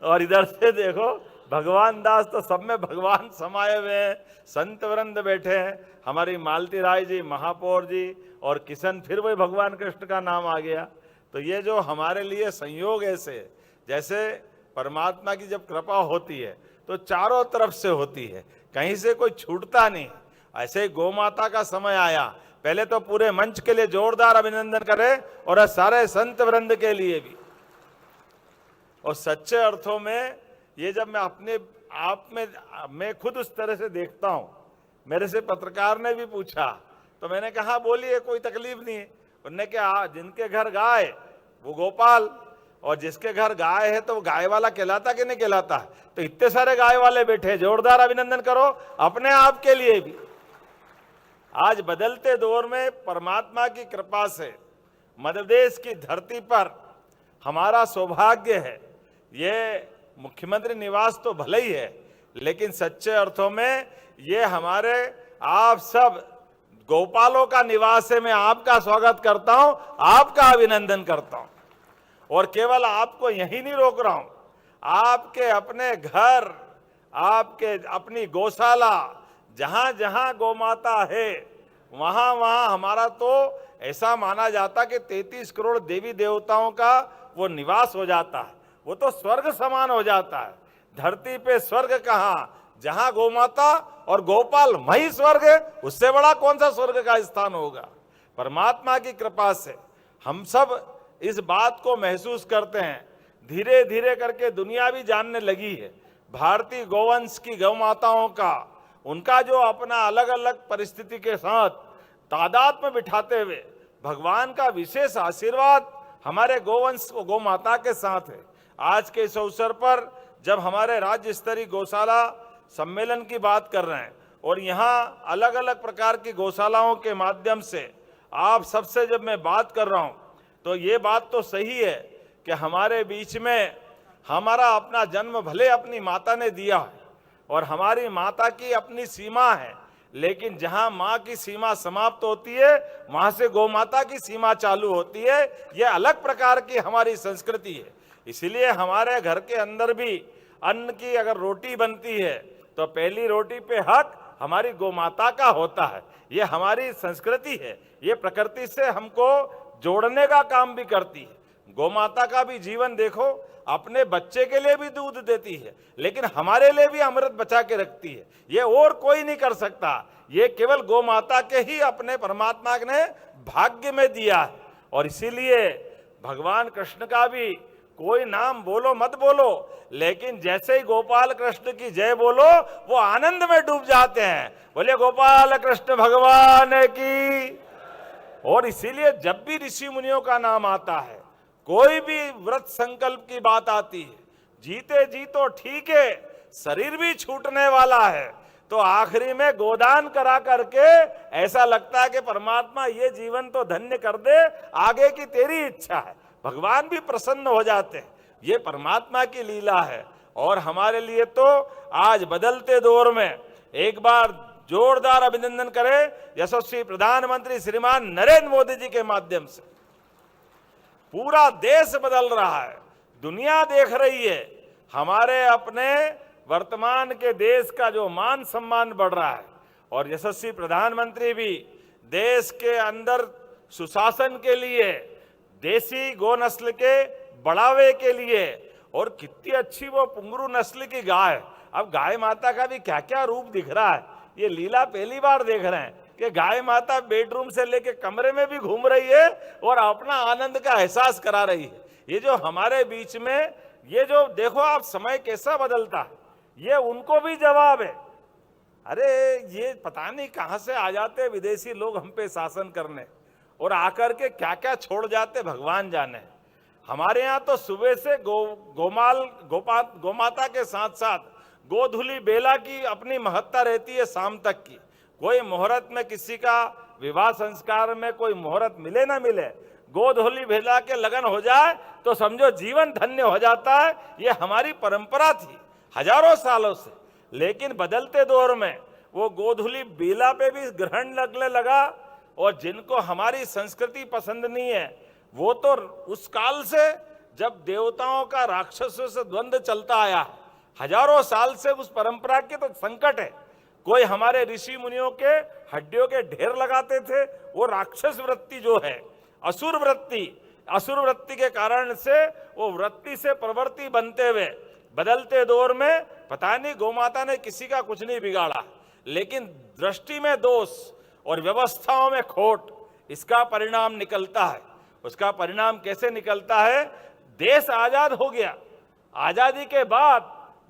और इधर से देखो भगवान दास, तो सब में भगवान समाये हुए हैं। संत वृंद बैठे हैं, हमारी मालती राय जी, महापौर जी और किशन, फिर वही भगवान कृष्ण का नाम आ गया। तो ये जो हमारे लिए संयोग ऐसे, जैसे परमात्मा की जब कृपा होती है तो चारों तरफ से होती है, कहीं से कोई छूटता नहीं। ऐसे ही गौ माता का समय आया, पहले तो पूरे मंच के लिए जोरदार अभिनंदन करें और सारे संत वृंद के लिए भी। और सच्चे अर्थों में ये जब मैं अपने आप में मैं खुद उस तरह से देखता हूं, मेरे से पत्रकार ने भी पूछा तो मैंने कहा बोलिए कोई तकलीफ नहीं है। उन्होंने कहा जिनके घर गाय वो गोपाल, और जिसके घर गाय है तो वो गाय वाला कहलाता कि नहीं कहलाता। तो इतने सारे गाय वाले बैठे, जोरदार अभिनंदन करो अपने आप के लिए भी। आज बदलते दौर में परमात्मा की कृपा से मध्य प्रदेश की धरती पर हमारा सौभाग्य है। ये मुख्यमंत्री निवास तो भले ही है, लेकिन सच्चे अर्थों में ये हमारे आप सब गोपालों का निवास है। मैं आपका स्वागत करता हूं, आपका अभिनंदन करता हूं। और केवल आपको यही नहीं रोक रहा हूं, आपके अपने घर, आपके अपनी गौशाला, जहां जहां गौ माता है वहां वहां हमारा तो ऐसा माना जाता कि 33 करोड़ देवी देवताओं का वो निवास हो जाता है। वो तो स्वर्ग समान हो जाता है। धरती पे स्वर्ग कहाँ, जहां गौ माता और गोपाल वही स्वर्ग है। उससे बड़ा कौन सा स्वर्ग का स्थान होगा। परमात्मा की कृपा से हम सब इस बात को महसूस करते हैं। धीरे धीरे करके दुनिया भी जानने लगी है भारतीय गौवंश की गौ माताओं का, उनका जो अपना अलग अलग परिस्थिति के साथ तादाद में बिठाते हुए भगवान का विशेष आशीर्वाद हमारे गोवंश गौ माता के साथ है। आज के इस अवसर पर जब हमारे राज्य स्तरीय गौशाला सम्मेलन की बात कर रहे हैं और यहाँ अलग अलग प्रकार की गौशालाओं के माध्यम से आप सबसे जब मैं बात कर रहा हूँ, तो ये बात तो सही है कि हमारे बीच में हमारा अपना जन्म भले अपनी माता ने दिया है और हमारी माता की अपनी सीमा है, लेकिन जहां मां की सीमा समाप्त होती है वहां से गौ माता की सीमा चालू होती है। यह अलग प्रकार की हमारी संस्कृति है। इसीलिए हमारे घर के अंदर भी अन्न की अगर रोटी बनती है तो पहली रोटी पे हक हमारी गौ माता का होता है। ये हमारी संस्कृति है, ये प्रकृति से हमको जोड़ने का काम भी करती है। गौ माता का भी जीवन देखो, अपने बच्चे के लिए भी दूध देती है, लेकिन हमारे लिए भी अमृत बचा के रखती है। ये और कोई नहीं कर सकता, ये केवल गौ माता के ही अपने परमात्मा ने भाग्य में दिया है। और इसीलिए भगवान कृष्ण का भी कोई नाम बोलो मत बोलो, लेकिन जैसे ही गोपाल कृष्ण की जय बोलो वो आनंद में डूब जाते हैं। बोले गोपाल कृष्ण भगवान की। और इसीलिए जब भी ऋषि मुनियों का नाम आता है, कोई भी व्रत संकल्प की बात आती है, जीते जी तो ठीक है, शरीर भी छूटने वाला है, तो आखिरी में गोदान करा करके ऐसा लगता है कि परमात्मा ये जीवन तो धन्य कर दे, आगे की तेरी इच्छा है। भगवान भी प्रसन्न हो जाते हैं। ये परमात्मा की लीला है। और हमारे लिए तो आज बदलते दौर में एक बार जोरदार अभिनंदन करें यशस्वी प्रधानमंत्री श्रीमान नरेंद्र मोदी जी के माध्यम से। पूरा देश बदल रहा है, दुनिया देख रही है, हमारे अपने वर्तमान के देश का जो मान सम्मान बढ़ रहा है। और यशस्वी प्रधानमंत्री भी देश के अंदर सुशासन के लिए, देसी गौ नस्ल के बढ़ावे के लिए और कितनी अच्छी वो पुंगरू नस्ल की गाय। अब गाय माता का भी क्या क्या रूप दिख रहा है, ये लीला पहली बार देख रहे हैं कि गाय माता बेडरूम से लेके कमरे में भी घूम रही है और अपना आनंद का एहसास करा रही है। ये जो हमारे बीच में ये जो देखो आप समय कैसा बदलता है, ये उनको भी जवाब है। अरे ये पता नहीं कहां से आ जाते विदेशी लोग हम पे शासन करने, और आकर के क्या क्या छोड़ जाते भगवान जाने। हमारे यहाँ तो सुबह से गोमाता के साथ साथ गोधुली बेला की अपनी महत्ता रहती है शाम तक की। कोई मुहूर्त में किसी का विवाह संस्कार में कोई मुहूर्त मिले ना मिले, गोधुली बेला के लगन हो जाए तो समझो जीवन धन्य हो जाता है। ये हमारी परंपरा थी हजारों सालों से, लेकिन बदलते दौर में वो गोधुली बेला पे भी ग्रहण लगने लगा। और जिनको हमारी संस्कृति पसंद नहीं है वो तो उस काल से जब देवताओं का राक्षसों से द्वंद्व चलता आया, हजारों साल से उस परंपरा के तो संकट है। कोई हमारे ऋषि मुनियों के हड्डियों के ढेर लगाते थे, वो राक्षस वृत्ति जो है असुर वृत्ति के कारण से वो वृत्ति से प्रवृत्ति बनते हुए बदलते दौर में पता नहीं गौमाता ने किसी का कुछ नहीं बिगाड़ा, लेकिन दृष्टि में दोष और व्यवस्थाओं में खोट, इसका परिणाम निकलता है। उसका परिणाम कैसे निकलता है? देश आजाद हो गया, आजादी के बाद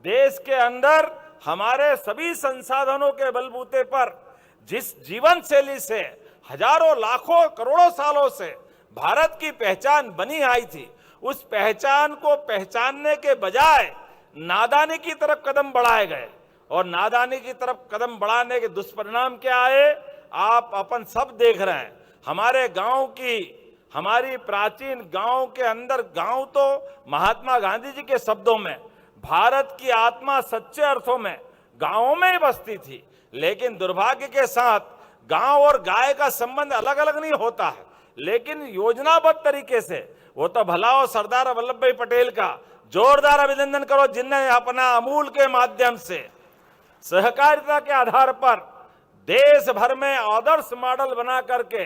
देश के अंदर हमारे सभी संसाधनों के बलबूते पर जिस जीवन शैली से हजारों लाखों करोड़ों सालों से भारत की पहचान बनी आई थी, उस पहचान को पहचानने के बजाय नादानी की तरफ कदम बढ़ाए गए। और नादानी की तरफ कदम बढ़ाने के दुष्परिणाम क्या आए आप अपन सब देख रहे हैं। हमारे गांव की, हमारी प्राचीन गांव के अंदर, गांव तो महात्मा गांधी जी के शब्दों में भारत की आत्मा सच्चे अर्थों में गांवों में ही बसती थी। लेकिन दुर्भाग्य के साथ गांव और गाय का संबंध अलग अलग नहीं होता है, लेकिन योजनाबद्ध तरीके से वो तो भला हो सरदार वल्लभ भाई पटेल का जोरदार अभिनंदन करो, जिनने अपना अमूल के माध्यम से सहकारिता के आधार पर देश भर में आदर्श मॉडल बना करके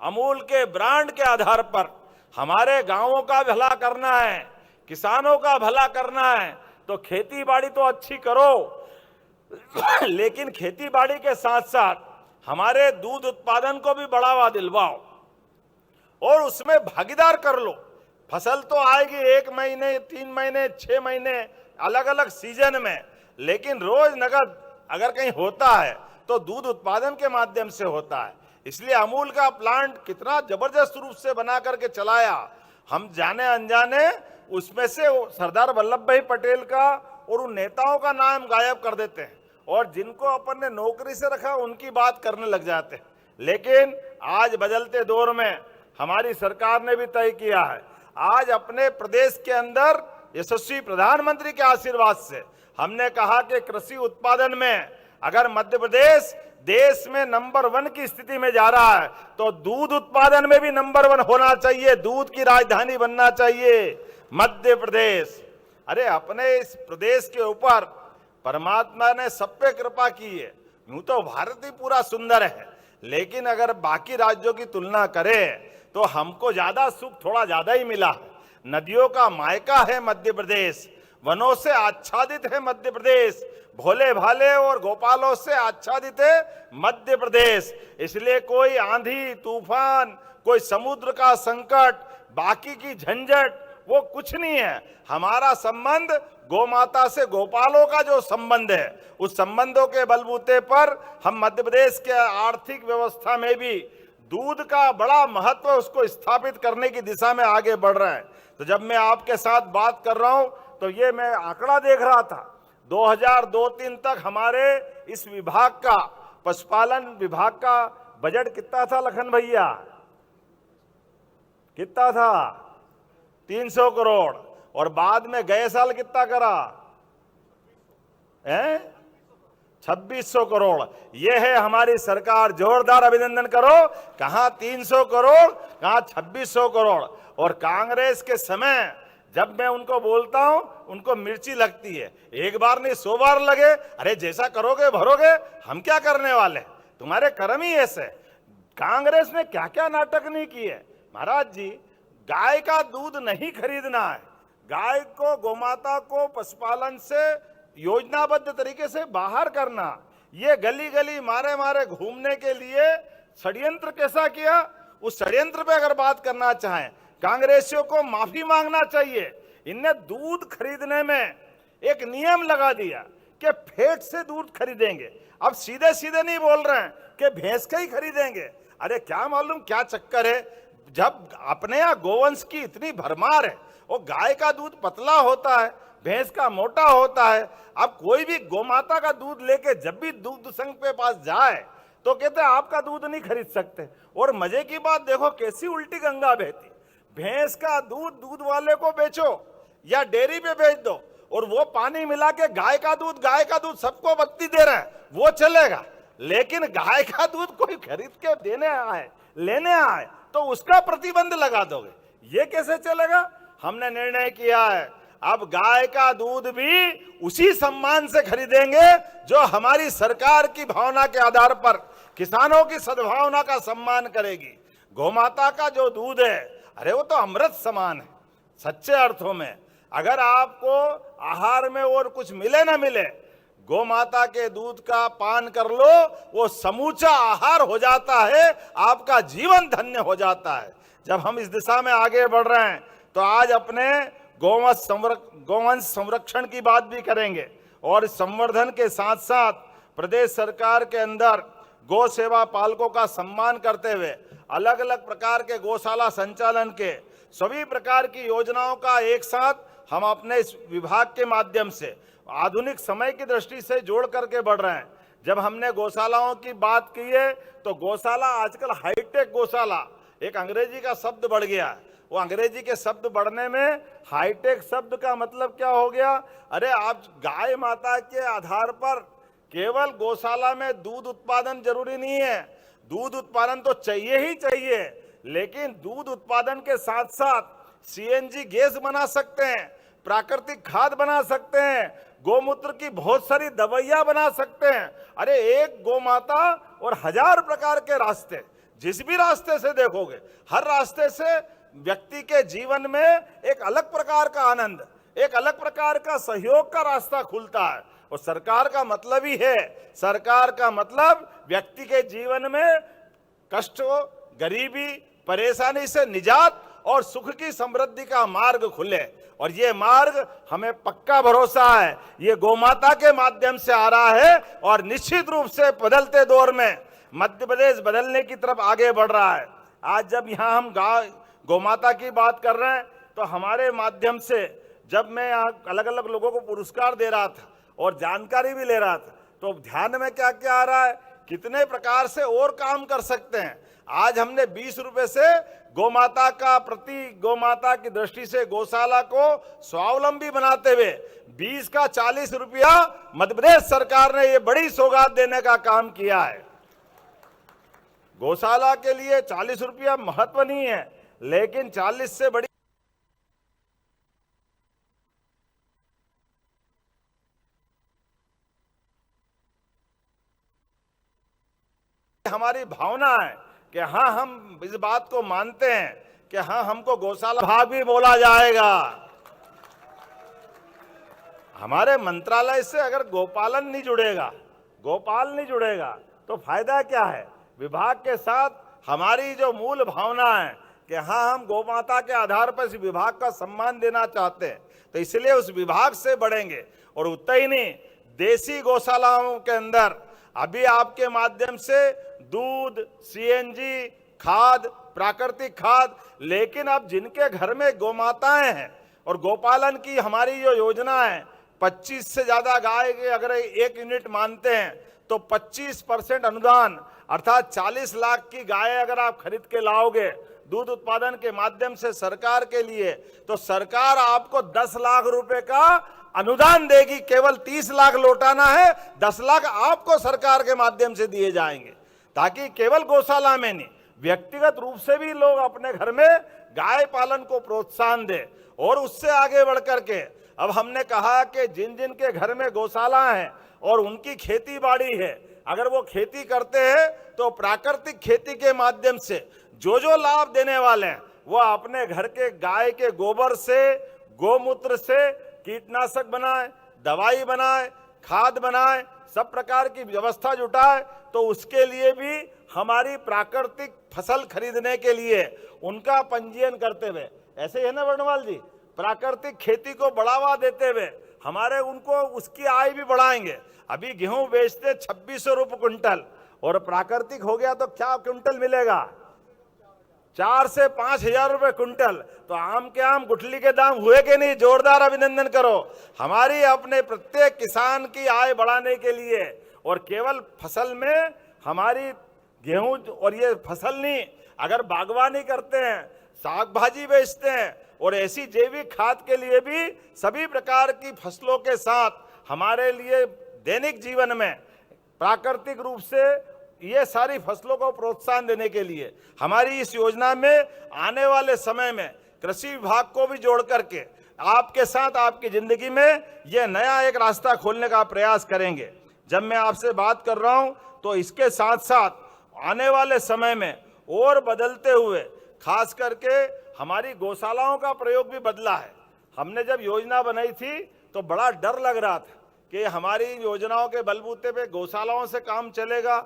अमूल के ब्रांड के आधार पर हमारे गांवों का भला करना है, किसानों का भला करना है तो खेती बाड़ी तो अच्छी करो, लेकिन खेती बाड़ी के साथ साथ हमारे दूध उत्पादन को भी बढ़ावा दिलवाओ और उसमें भागीदार कर लो। फसल तो आएगी 1 महीने, 3 महीने, 6 महीने अलग अलग सीजन में, लेकिन रोज नगद अगर कहीं होता है तो दूध उत्पादन के माध्यम से होता है। इसलिए अमूल का प्लांट कितना जबरदस्त रूप से बना करके चलाया, हम जाने अनजाने उसमें से सरदार वल्लभ भाई पटेल का और उन नेताओं का नाम गायब कर देते हैं और जिनको अपन ने नौकरी से रखा उनकी बात करने लग जाते हैं। लेकिन आज बदलते दौर में हमारी सरकार ने भी तय किया है, आज अपने प्रदेश के अंदर यशस्वी प्रधानमंत्री के आशीर्वाद से हमने कहा कि कृषि उत्पादन में अगर मध्य प्रदेश देश में नंबर 1 की स्थिति में जा रहा है तो दूध उत्पादन में भी नंबर 1 होना चाहिए, दूध की राजधानी बनना चाहिए मध्य प्रदेश। अरे अपने इस प्रदेश के ऊपर परमात्मा ने सब पे कृपा की है। यूं तो भारत ही पूरा सुंदर है, लेकिन अगर बाकी राज्यों की तुलना करें तो हमको ज्यादा सुख थोड़ा ज्यादा ही मिला है। नदियों का मायका है मध्य प्रदेश, वनों से आच्छादित है मध्य प्रदेश, भोले भाले और गोपालों से आच्छादित है मध्य प्रदेश। इसलिए कोई आंधी तूफान, कोई समुद्र का संकट, बाकी की झंझट वो कुछ नहीं है। हमारा संबंध गोमाता से, गोपालों का जो संबंध है, उस संबंधों के बलबूते पर हम मध्य प्रदेश के आर्थिक व्यवस्था में भी दूध का बड़ा महत्व उसको स्थापित करने की दिशा में आगे बढ़ रहा है। तो जब मैं आपके साथ बात कर रहा हूं तो ये मैं आंकड़ा देख रहा था, 2002-03 तक हमारे इस विभाग का, पशुपालन विभाग का बजट कितना था लखन भैया? कितना था? 300 करोड़। और बाद में गए साल कितना करा है? 2600 करोड़। यह है हमारी सरकार, जोरदार अभिनंदन करो। कहां 300 करोड़, कहां 2600 करोड़। और कांग्रेस के समय जब मैं उनको बोलता हूं उनको मिर्ची लगती है, एक बार नहीं 100 बार लगे। अरे जैसा करोगे भरोगे, हम क्या करने वाले, तुम्हारे कर्म ही ऐसे। कांग्रेस ने क्या क्या नाटक नहीं किए महाराज जी। गाय का दूध नहीं खरीदना है, गाय को, गोमाता को पशुपालन से योजनाबद्ध तरीके से बाहर करना, ये गली गली मारे मारे घूमने के लिए षड्यंत्र कैसा किया, उस षड्यंत्र पे अगर बात करना चाहें, कांग्रेसियों को माफी मांगना चाहिए। इनने दूध खरीदने में एक नियम लगा दिया कि फेट से दूध खरीदेंगे। अब सीधे सीधे नहीं बोल रहे हैं कि भैंस का ही खरीदेंगे। अरे क्या मालूम क्या चक्कर है, जब अपने यहाँ गोवंश की इतनी भरमार है, वो गाय का दूध पतला होता है, भैंस का मोटा होता है। अब कोई भी गोमाता का दूध लेके जब भी दूध संघ पे पास जाए तो कहते हैं आपका दूध नहीं खरीद सकते। और मजे की बात देखो कैसी उल्टी गंगा बहती, भैंस का दूध दूध वाले को बेचो या डेयरी पे बेच दो, और वो पानी मिला के गाय का दूध सबको बत्ती दे रहे हैं, वो चलेगा। लेकिन गाय का दूध कोई खरीद के देने आए, लेने आए, तो उसका प्रतिबंध लगा दोगे, ये कैसे चलेगा। हमने निर्णय किया है अब गाय का दूध भी उसी सम्मान से खरीदेंगे जो हमारी सरकार की भावना के आधार पर किसानों की सद्भावना का सम्मान करेगी। गोमाता का जो दूध है, अरे वो तो अमृत समान है सच्चे अर्थों में। अगर आपको आहार में और कुछ मिले ना मिले, गोमाता के दूध का पान कर लो, वो समूचा आहार हो जाता है, आपका जीवन धन्य हो जाता है। जब हम इस दिशा में आगे बढ़ रहे हैं तो आज अपने गोवंश संरक्षण की बात भी करेंगे, और संवर्धन के साथ साथ प्रदेश सरकार के अंदर गौ सेवा पालकों का सम्मान करते हुए अलग अलग प्रकार के गौशाला संचालन के सभी प्रकार की योजनाओं का एक साथ हम अपने इस विभाग के माध्यम से आधुनिक समय की दृष्टि से जोड़ करके बढ़ रहे हैं। जब हमने गौशालाओं की बात की है तो गौशाला आजकल हाईटेक गौशाला, एक अंग्रेजी का शब्द बढ़ गया है। वो अंग्रेजी के शब्द बढ़ने में हाईटेक शब्द का मतलब क्या हो गया, अरे आप गाय माता के आधार पर केवल गौशाला में दूध उत्पादन जरूरी नहीं है, दूध उत्पादन तो चाहिए ही चाहिए, लेकिन दूध उत्पादन के साथ साथ सीएनजी गैस बना सकते हैं, प्राकृतिक खाद बना सकते हैं, गोमूत्र की बहुत सारी दवाइयां बना सकते हैं। अरे एक गोमाता और 1000 प्रकार के रास्ते, जिस भी रास्ते से देखोगे, हर रास्ते से व्यक्ति के जीवन में एक अलग प्रकार का आनंद, एक अलग प्रकार का सहयोग का रास्ता खुलता है। और सरकार का मतलब ही है, सरकार का मतलब व्यक्ति के जीवन में कष्ट, गरीबी, परेशानी से निजात और सुख की समृद्धि का मार्ग खुले। और ये मार्ग हमें पक्का भरोसा है ये गोमाता के माध्यम से आ रहा है, और निश्चित रूप से बदलते दौर में मध्य प्रदेश बदलने की तरफ आगे बढ़ रहा है। आज जब यहाँ हम गोमाता की बात कर रहे हैं तो हमारे माध्यम से जब मैं यहाँ अलग अलग लोगों को पुरस्कार दे रहा था और जानकारी भी ले रहा था, तो ध्यान में क्या क्या आ रहा है, कितने प्रकार से और काम कर सकते हैं। आज हमने 20 रुपए से गोमाता का, प्रति गोमाता की दृष्टि से गौशाला को स्वावलंबी बनाते हुए 20 का 40 रुपया मध्य प्रदेश सरकार ने ये बड़ी सौगात देने का काम किया है। गौशाला के लिए 40 रुपया महत्व नहीं है, लेकिन 40 से बड़ी हमारी भावना है कि हाँ हम इस बात को मानते हैं कि हाँ हमको गौशाला विभाग भी बोला जाएगा। हमारे मंत्रालय से अगर गोपालन नहीं जुड़ेगा, गोपाल नहीं जुड़ेगा तो फायदा क्या है। विभाग के साथ हमारी जो मूल भावना है कि हाँ हम गोमाता के आधार पर इस विभाग का सम्मान देना चाहते हैं, तो इसलिए उस विभाग से बढ़ेंगे। और उतना ही नहीं, देसी गौशालाओं के अंदर अभी आपके माध्यम से दूध, सीएनजी, खाद, प्राकृतिक खाद, लेकिन अब जिनके घर में गोमाताएं हैं और गोपालन की हमारी जो योजना है, 25 से ज्यादा गाय के अगर 1 यूनिट मानते हैं तो 25% अनुदान, अर्थात 40 लाख की गाय अगर आप खरीद के लाओगे दूध उत्पादन के माध्यम से सरकार के लिए, तो सरकार आपको 10 लाख रुपए का अनुदान देगी। केवल 30 लाख लौटाना है, 10 लाख आपको सरकार के माध्यम से दिए जाएंगे, ताकि केवल गौशाला में नहीं, व्यक्तिगत रूप से भी लोग अपने घर में गाय पालन को प्रोत्साहन दे। और उससे आगे बढ़ करके अब हमने कहा कि जिन जिन के घर में गौशाला है और उनकी खेती बाड़ी है, अगर वो खेती करते हैं तो प्राकृतिक खेती के माध्यम से जो जो लाभ देने वाले हैं वो अपने घर के गाय के गोबर से, गोमूत्र से कीटनाशक बनाए, दवाई बनाए, खाद बनाए, सब प्रकार की व्यवस्था जुटाए, तो उसके लिए भी हमारी प्राकृतिक फसल खरीदने के लिए उनका पंजीयन करते हुए, ऐसे ही है ना वर्णवाल जी, प्राकृतिक खेती को बढ़ावा देते हुए हमारे उनको उसकी आय भी बढ़ाएंगे। अभी गेहूं बेचते 2600 रुपये क्विंटल, और प्राकृतिक हो गया तो क्या क्विंटल मिलेगा, 4 से 5,000 रुपये क्विंटल। तो आम के आम गुठली के दाम हुए कि नहीं? जोरदार अभिनंदन करो हमारी अपने प्रत्येक किसान की आय बढ़ाने के लिए। और केवल फसल में हमारी गेहूं और ये फसल नहीं, अगर बागवानी करते हैं, साग भाजी बेचते हैं, और ऐसी जैविक खाद के लिए भी सभी प्रकार की फसलों के साथ हमारे लिए दैनिक जीवन में प्राकृतिक रूप से ये सारी फसलों को प्रोत्साहन देने के लिए हमारी इस योजना में आने वाले समय में कृषि विभाग को भी जोड़ करके आपके साथ आपकी जिंदगी में ये नया एक रास्ता खोलने का प्रयास करेंगे। जब मैं आपसे बात कर रहा हूं तो इसके साथ साथ आने वाले समय में और बदलते हुए खास करके हमारी गौशालाओं का प्रयोग भी बदला है। हमने जब योजना बनाई थी तो बड़ा डर लग रहा था कि हमारी योजनाओं के बलबूते पे गौशालाओं से काम चलेगा,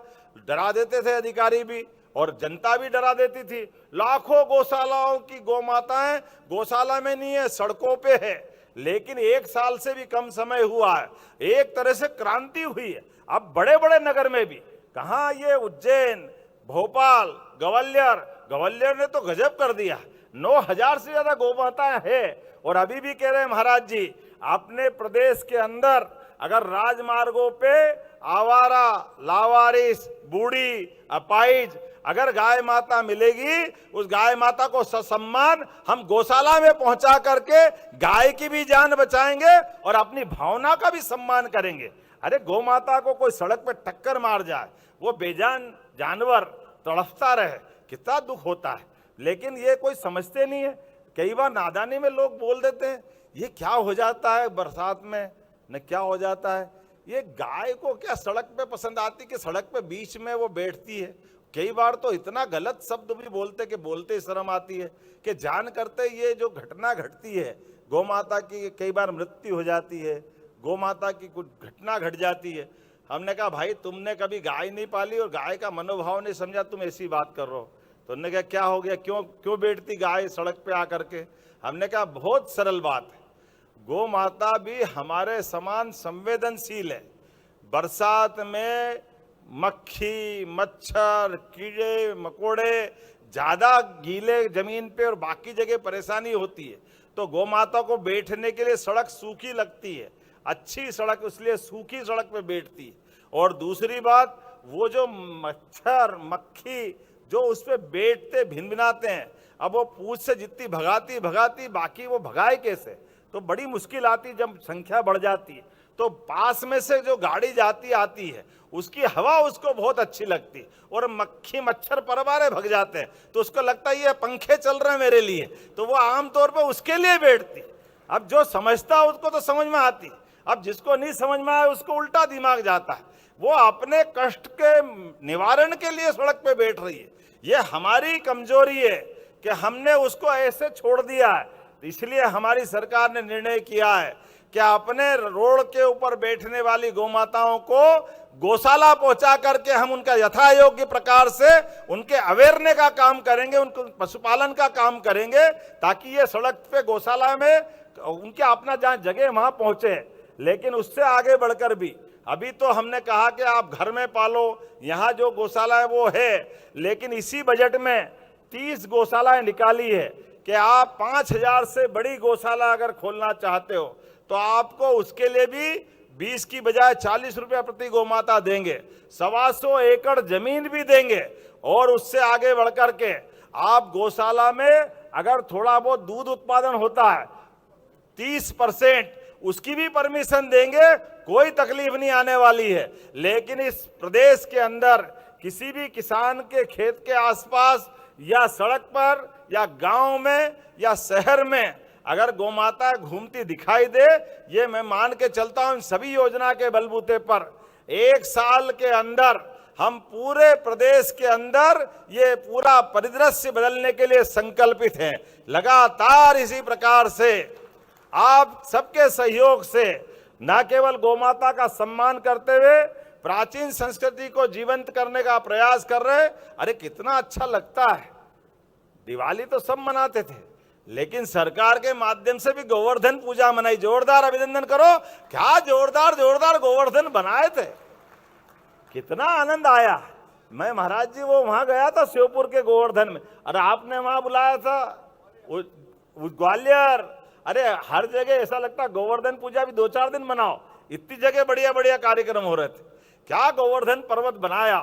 डरा देते थे अधिकारी भी और जनता भी डरा देती थी। लाखों गौशालाओं की गौ माताएं गौशाला में नहीं है, सड़कों पे है। लेकिन 1 साल से भी कम समय हुआ है, एक तरह से क्रांति हुई है। अब बड़े बड़े नगर में भी, कहाँ ये उज्जैन, भोपाल, ग्वालियर ने तो गजब कर दिया, 9,000 से ज्यादा गौ माताएं है। और अभी भी कह रहे हैं महाराज जी, अपने प्रदेश के अंदर अगर राजमार्गों पे आवारा, लावारिस, बूढ़ी, अपाहिज अगर गाय माता मिलेगी, उस गाय माता को ससम्मान हम गौशाला में पहुंचा करके गाय की भी जान बचाएंगे और अपनी भावना का भी सम्मान करेंगे। अरे गौ माता को कोई सड़क पे टक्कर मार जाए, वो बेजान जानवर तड़पता रहे, कितना दुख होता है। लेकिन ये कोई समझते नहीं है। कई बार नादानी में लोग बोल देते हैं ये क्या हो जाता है बरसात में, न क्या हो जाता है। ये गाय को क्या सड़क पे पसंद आती कि सड़क पे बीच में वो बैठती है। कई बार तो इतना गलत शब्द भी बोलते कि बोलते शर्म आती है कि जान करते ये जो घटना घटती है, गौ माता की कई बार मृत्यु हो जाती है, गौ माता की कुछ घटना घट जाती है। हमने कहा भाई तुमने कभी गाय नहीं पाली और गाय का मनोभाव नहीं समझा, तुम ऐसी बात कर रहे हो। तो उन्होंने कहा क्या हो गया, क्यों बैठती गाय सड़क पे आकर के। हमने कहा बहुत सरल बात है, गौ माता भी हमारे समान संवेदनशील है। बरसात में मक्खी, मच्छर, कीड़े मकोड़े ज्यादा गीले जमीन पे और बाकी जगह परेशानी होती है, तो गौ माता को बैठने के लिए सड़क सूखी लगती है, अच्छी सड़क, इसलिए सूखी सड़क पे बैठती है। और दूसरी बात, वो जो मच्छर मक्खी जो उस पर बैठते भिनभिनाते हैं, अब वो पूंछ से जितनी भगाती बाकी वो भगाए कैसे, तो बड़ी मुश्किल आती। जब संख्या बढ़ जाती है तो पास में से जो गाड़ी जाती आती है उसकी हवा उसको बहुत अच्छी लगती, और मक्खी मच्छर परवारे भग जाते हैं तो उसको लगता है ये पंखे चल रहे हैं मेरे लिए, तो वो आमतौर पर उसके लिए बैठती। अब जो समझता है उसको तो समझ में आती, अब जिसको नहीं समझ में आए उसको उल्टा दिमाग जाता है, वो अपने कष्ट के निवारण के लिए सड़क पे बैठ रही है। ये हमारी कमजोरी है कि हमने उसको ऐसे छोड़ दिया है। इसलिए हमारी सरकार ने निर्णय किया है कि अपने रोड के ऊपर बैठने वाली गौ माताओं को गौशाला पहुंचा करके हम उनका यथा योग्य प्रकार से उनके अवेयरनेस का काम करेंगे, उनको पशुपालन का काम करेंगे, ताकि ये सड़क पे गौशाला में उनके अपना जहाँ जगह वहां पहुंचे। लेकिन उससे आगे बढ़कर भी अभी तो हमने कहा कि आप घर में पालो, यहाँ जो गौशाला है वो है, लेकिन इसी बजट में 30 गौशालाएं निकाली है कि आप 5,000 से बड़ी गौशाला अगर खोलना चाहते हो तो आपको उसके लिए भी 20 की बजाय 40 रुपया प्रति गौमाता देंगे, 125 एकड़ जमीन भी देंगे। और उससे आगे बढ़कर के आप गौशाला में अगर थोड़ा बहुत दूध उत्पादन होता है 30% उसकी भी परमिशन देंगे, कोई तकलीफ नहीं आने वाली है। लेकिन इस प्रदेश के अंदर किसी भी किसान के खेत के आसपास या सड़क पर या गांव में या शहर में अगर गौमाता घूमती दिखाई दे, ये मैं मान के चलता हूं सभी योजना के बलबूते पर 1 साल के अंदर हम पूरे प्रदेश के अंदर ये पूरा परिदृश्य बदलने के लिए संकल्पित हैं। लगातार इसी प्रकार से आप सबके सहयोग से न केवल गौमाता का सम्मान करते हुए प्राचीन संस्कृति को जीवंत करने का प्रयास कर रहे। अरे कितना अच्छा लगता है। दिवाली तो सब मनाते थे, लेकिन सरकार के माध्यम से भी गोवर्धन पूजा मनाई। जोरदार अभिनंदन करो। क्या जोरदार जोरदार गोवर्धन बनाए थे, कितना आनंद आया। मैं महाराज जी वो वहां गया था श्योपुर के गोवर्धन में, अरे आपने वहां बुलाया था ग्वालियर। अरे हर जगह ऐसा लगता गोवर्धन पूजा भी 2-4 दिन मनाओ, इतनी जगह बढ़िया बढ़िया कार्यक्रम हो रहे थे। क्या गोवर्धन पर्वत बनाया।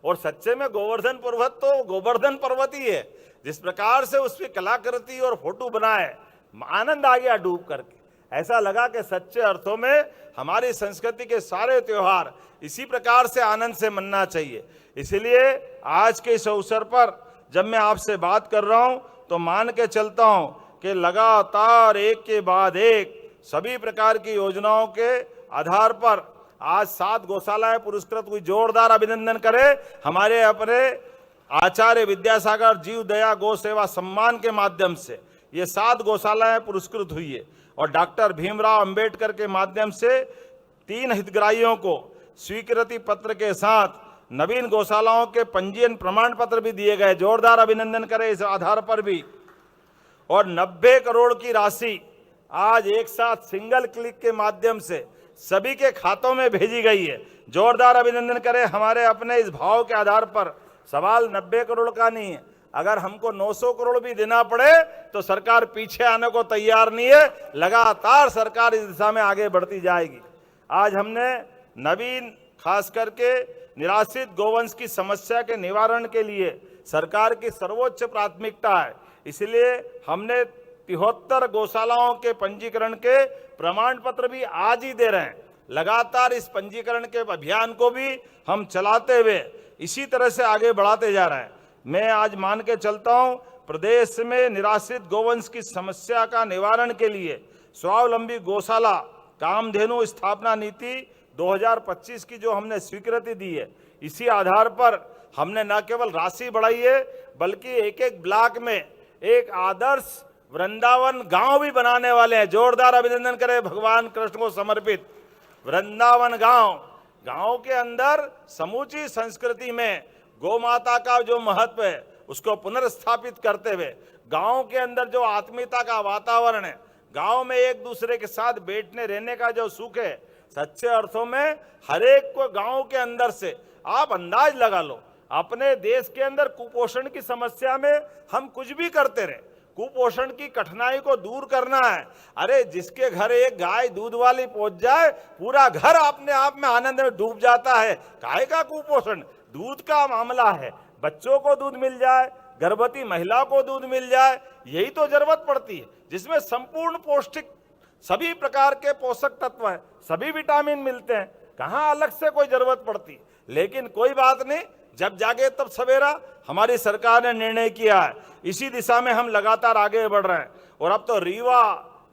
और सच्चे में गोवर्धन पर्वत तो गोवर्धन पर्वत ही है। जिस प्रकार से उसकी कलाकृति और फोटो बनाए, आनंद आ गया डूब करके। ऐसा लगा कि सच्चे अर्थों में हमारी संस्कृति के सारे त्योहार इसी प्रकार से आनंद से मनना चाहिए। इसलिए आज के इस अवसर पर जब मैं आपसे बात कर रहा हूं तो मान के चलता हूं कि लगातार एक के बाद एक सभी प्रकार की योजनाओं के आधार पर आज 7 गौशालाएं पुरस्कृत हुई। जोरदार अभिनंदन करें हमारे अपने आचार्य विद्यासागर जीव दया गौ सेवा सम्मान के माध्यम से ये 7 गौशालाएं पुरस्कृत हुई है। और डॉक्टर भीमराव अंबेडकर के माध्यम से 3 हितग्राहियों को स्वीकृति पत्र के साथ नवीन गौशालाओं के पंजीयन प्रमाण पत्र भी दिए गए। जोरदार अभिनंदन करें इस आधार पर भी। और 90 करोड़ की राशि आज एक साथ सिंगल क्लिक के माध्यम से सभी के खातों में भेजी गई है। जोरदार अभिनंदन करें हमारे अपने इस भाव के आधार पर। सवाल 90 करोड़ का नहीं है, अगर हमको 900 करोड़ भी देना पड़े तो सरकार पीछे आने को तैयार नहीं है। लगातार सरकार इस दिशा में आगे बढ़ती जाएगी। आज हमने नवीन खास करके निराश्रित गौवंश की समस्या के निवारण के लिए सरकार की सर्वोच्च प्राथमिकता है। इसलिए हमने 73 गौशालाओं के पंजीकरण के प्रमाण पत्र भी आज ही दे रहे हैं। लगातार इस पंजीकरण के अभियान को भी हम चलाते हुए इसी तरह से आगे बढ़ाते जा रहे हैं। मैं आज मान के चलता हूं प्रदेश में निराश्रित गौवंश की समस्या का निवारण के लिए स्वावलंबी गौशाला कामधेनु स्थापना नीति 2025 की जो हमने स्वीकृति दी है, इसी आधार पर हमने न केवल राशि बढ़ाई है बल्कि एक एक ब्लॉक में एक आदर्श वृंदावन गांव भी बनाने वाले हैं। जोरदार अभिनंदन करें भगवान कृष्ण को समर्पित वृंदावन गांव के अंदर समूची संस्कृति में गौ माता का जो महत्व है उसको पुनर्स्थापित करते हुए गांव के अंदर जो आत्मीयता का वातावरण है, गांव में एक दूसरे के साथ बैठने रहने का जो सुख है, सच्चे अर्थों में हर एक को गांव के अंदर से आप अंदाज लगा लो। अपने देश के अंदर कुपोषण की समस्या में हम कुछ भी करते रहे, कुपोषण की कठिनाई को दूर करना है। अरे जिसके घर एक गाय दूध वाली पहुंच जाए पूरा घर अपने आप में आनंद में डूब जाता है। गाय का कुपोषण दूध का मामला है, बच्चों को दूध मिल जाए, गर्भवती महिला को दूध मिल जाए, यही तो जरूरत पड़ती है जिसमें संपूर्ण पौष्टिक सभी प्रकार के पोषक तत्व हैं, सभी विटामिन मिलते हैं। कहाँ अलग से कोई जरूरत पड़ती। लेकिन कोई बात नहीं, जब जागे तब सवेरा हमारी सरकार ने निर्णय किया है, इसी दिशा में हम लगातार आगे बढ़ रहे हैं। और अब तो रीवा,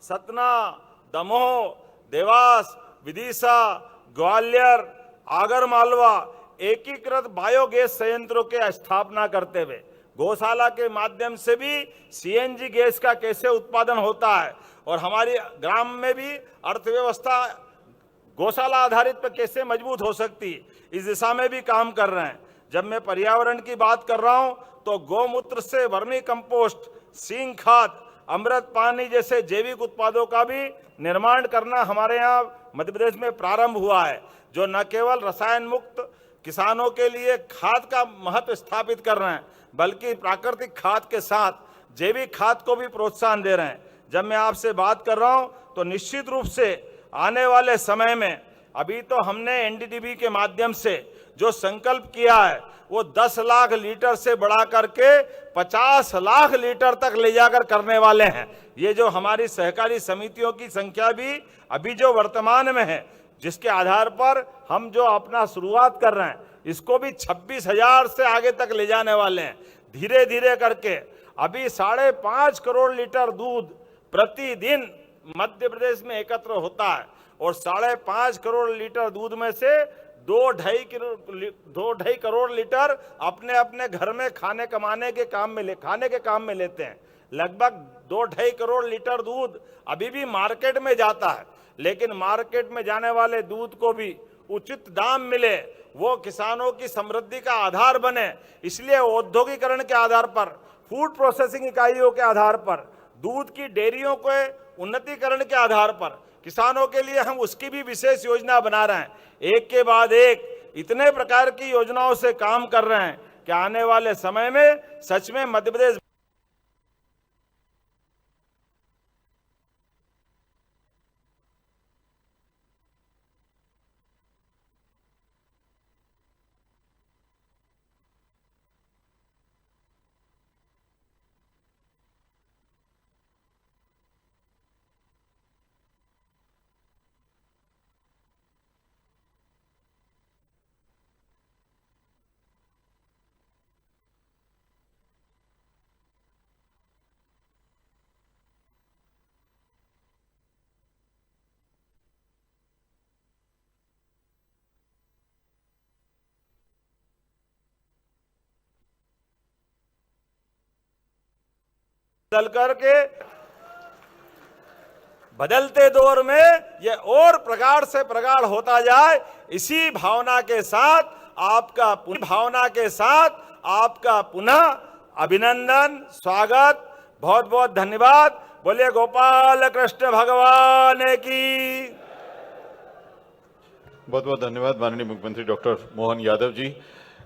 सतना, दमोह, देवास, विदिशा, ग्वालियर, आगरमालवा एकीकृत बायोगैस संयंत्रों के स्थापना करते हुए गौशाला के माध्यम से भी सीएनजी गैस का कैसे उत्पादन होता है और हमारी ग्राम में भी अर्थव्यवस्था गौशाला आधारित पर कैसे मजबूत हो सकती है, इस दिशा में भी काम कर रहे हैं। जब मैं पर्यावरण की बात कर रहा हूं तो गौमूत्र से वर्मी कंपोस्ट, सींग खाद, अमृत पानी जैसे जैविक उत्पादों का भी निर्माण करना हमारे यहाँ मध्य प्रदेश में प्रारंभ हुआ है, जो न केवल रसायन मुक्त किसानों के लिए खाद का महत्व स्थापित कर रहे हैं बल्कि प्राकृतिक खाद के साथ जैविक खाद को भी प्रोत्साहन दे रहे हैं। जब मैं आपसे बात कर रहा हूं तो निश्चित रूप से आने वाले समय में अभी तो हमने एनडीडीबी के माध्यम से जो संकल्प किया है वो 10 लाख लीटर से बढ़ा करके 50 लाख लीटर तक ले जाकर करने वाले हैं। ये जो हमारी सहकारी समितियों की संख्या भी अभी जो वर्तमान में है, जिसके आधार पर हम जो अपना शुरुआत कर रहे हैं, इसको भी 26,000 से आगे तक ले जाने वाले हैं। धीरे धीरे करके अभी 5.5 करोड़ लीटर दूध प्रतिदिन मध्य प्रदेश में एकत्र होता है और 5.5 करोड़ लीटर दूध में से 2-2.5 करोड़ लीटर अपने अपने घर में खाने के काम में लेते हैं। लगभग 2-2.5 करोड़ लीटर दूध अभी भी मार्केट में जाता है, लेकिन मार्केट में जाने वाले दूध को भी उचित दाम मिले, वो किसानों की समृद्धि का आधार बने, इसलिए औद्योगिकरण के आधार पर, फूड प्रोसेसिंग इकाइयों के आधार पर, दूध की डेयरियों के उन्नतीकरण के आधार पर किसानों के लिए हम उसकी भी विशेष योजना बना रहे हैं। एक के बाद एक इतने प्रकार की योजनाओं से काम कर रहे हैं कि आने वाले समय में सच में मध्य प्रदेश बदल करके बदलते दौर में ये और प्रगाढ़ से प्रगाढ़ होता जाए, इसी भावना के साथ आपका पुनः अभिनंदन, स्वागत, बहुत बहुत धन्यवाद। बोलिए गोपाल कृष्ण भगवान की। बहुत बहुत धन्यवाद माननीय मुख्यमंत्री डॉक्टर मोहन यादव जी।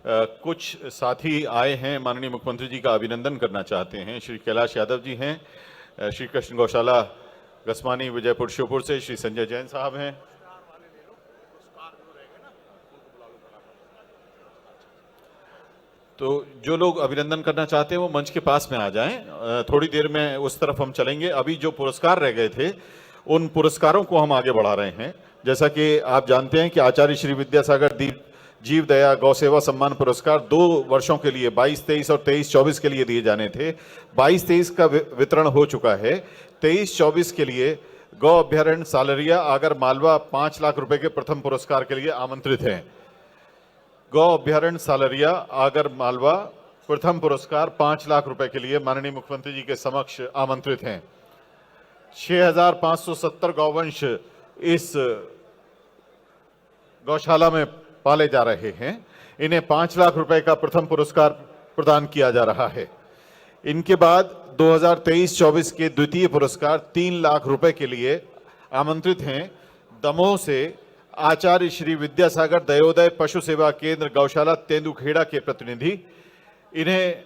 कुछ साथी आए हैं, माननीय मुख्यमंत्री जी का अभिनंदन करना चाहते हैं। श्री कैलाश यादव जी हैं, श्री कृष्ण गौशाला गसमानी विजयपुर श्योपुर से श्री संजय जैन साहब हैं, तो जो लोग अभिनंदन करना चाहते हैं वो मंच के पास में आ जाएं। थोड़ी देर में उस तरफ हम चलेंगे। अभी जो पुरस्कार रह गए थे उन पुरस्कारों को हम आगे बढ़ा रहे हैं। जैसा कि आप जानते हैं कि आचार्य श्री विद्यासागर जीव दया गौ सेवा सम्मान पुरस्कार 2 वर्षों के लिए 22-23 और 23-24 के लिए दिए जाने थे। 22-23 का वितरण हो चुका है। 23-24 के लिए गौ अभ्यारण्य सालरिया आगर मालवा 5 लाख रुपए के प्रथम पुरस्कार के लिए आमंत्रित हैं। गौ अभ्यारण्य सालरिया आगर मालवा प्रथम पुरस्कार 5 लाख रुपए के लिए माननीय मुख्यमंत्री जी के समक्ष आमंत्रित हैं। 6570 गौवंश इस गौशाला में पाले जा रहे हैं। इन्हें 5 लाख रुपए का प्रथम पुरस्कार प्रदान किया जा रहा है। इनके बाद 2023-24 के द्वितीय पुरस्कार 3 लाख रुपए के लिए आमंत्रित हैं दमोह से आचार्य श्री विद्यासागर दयोदय पशु सेवा केंद्र गौशाला तेंदुखेड़ा के प्रतिनिधि। इन्हें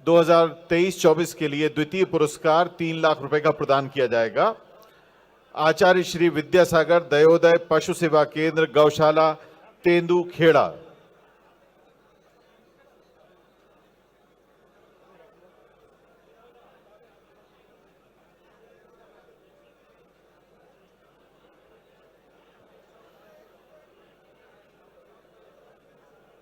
2023-24 के लिए द्वितीय पुरस्कार 3 लाख रुपए का प्रदान किया जाएगा। आचार्य श्री विद्यासागर दयोदय पशु सेवा केंद्र गौशाला तेंदुखेड़ा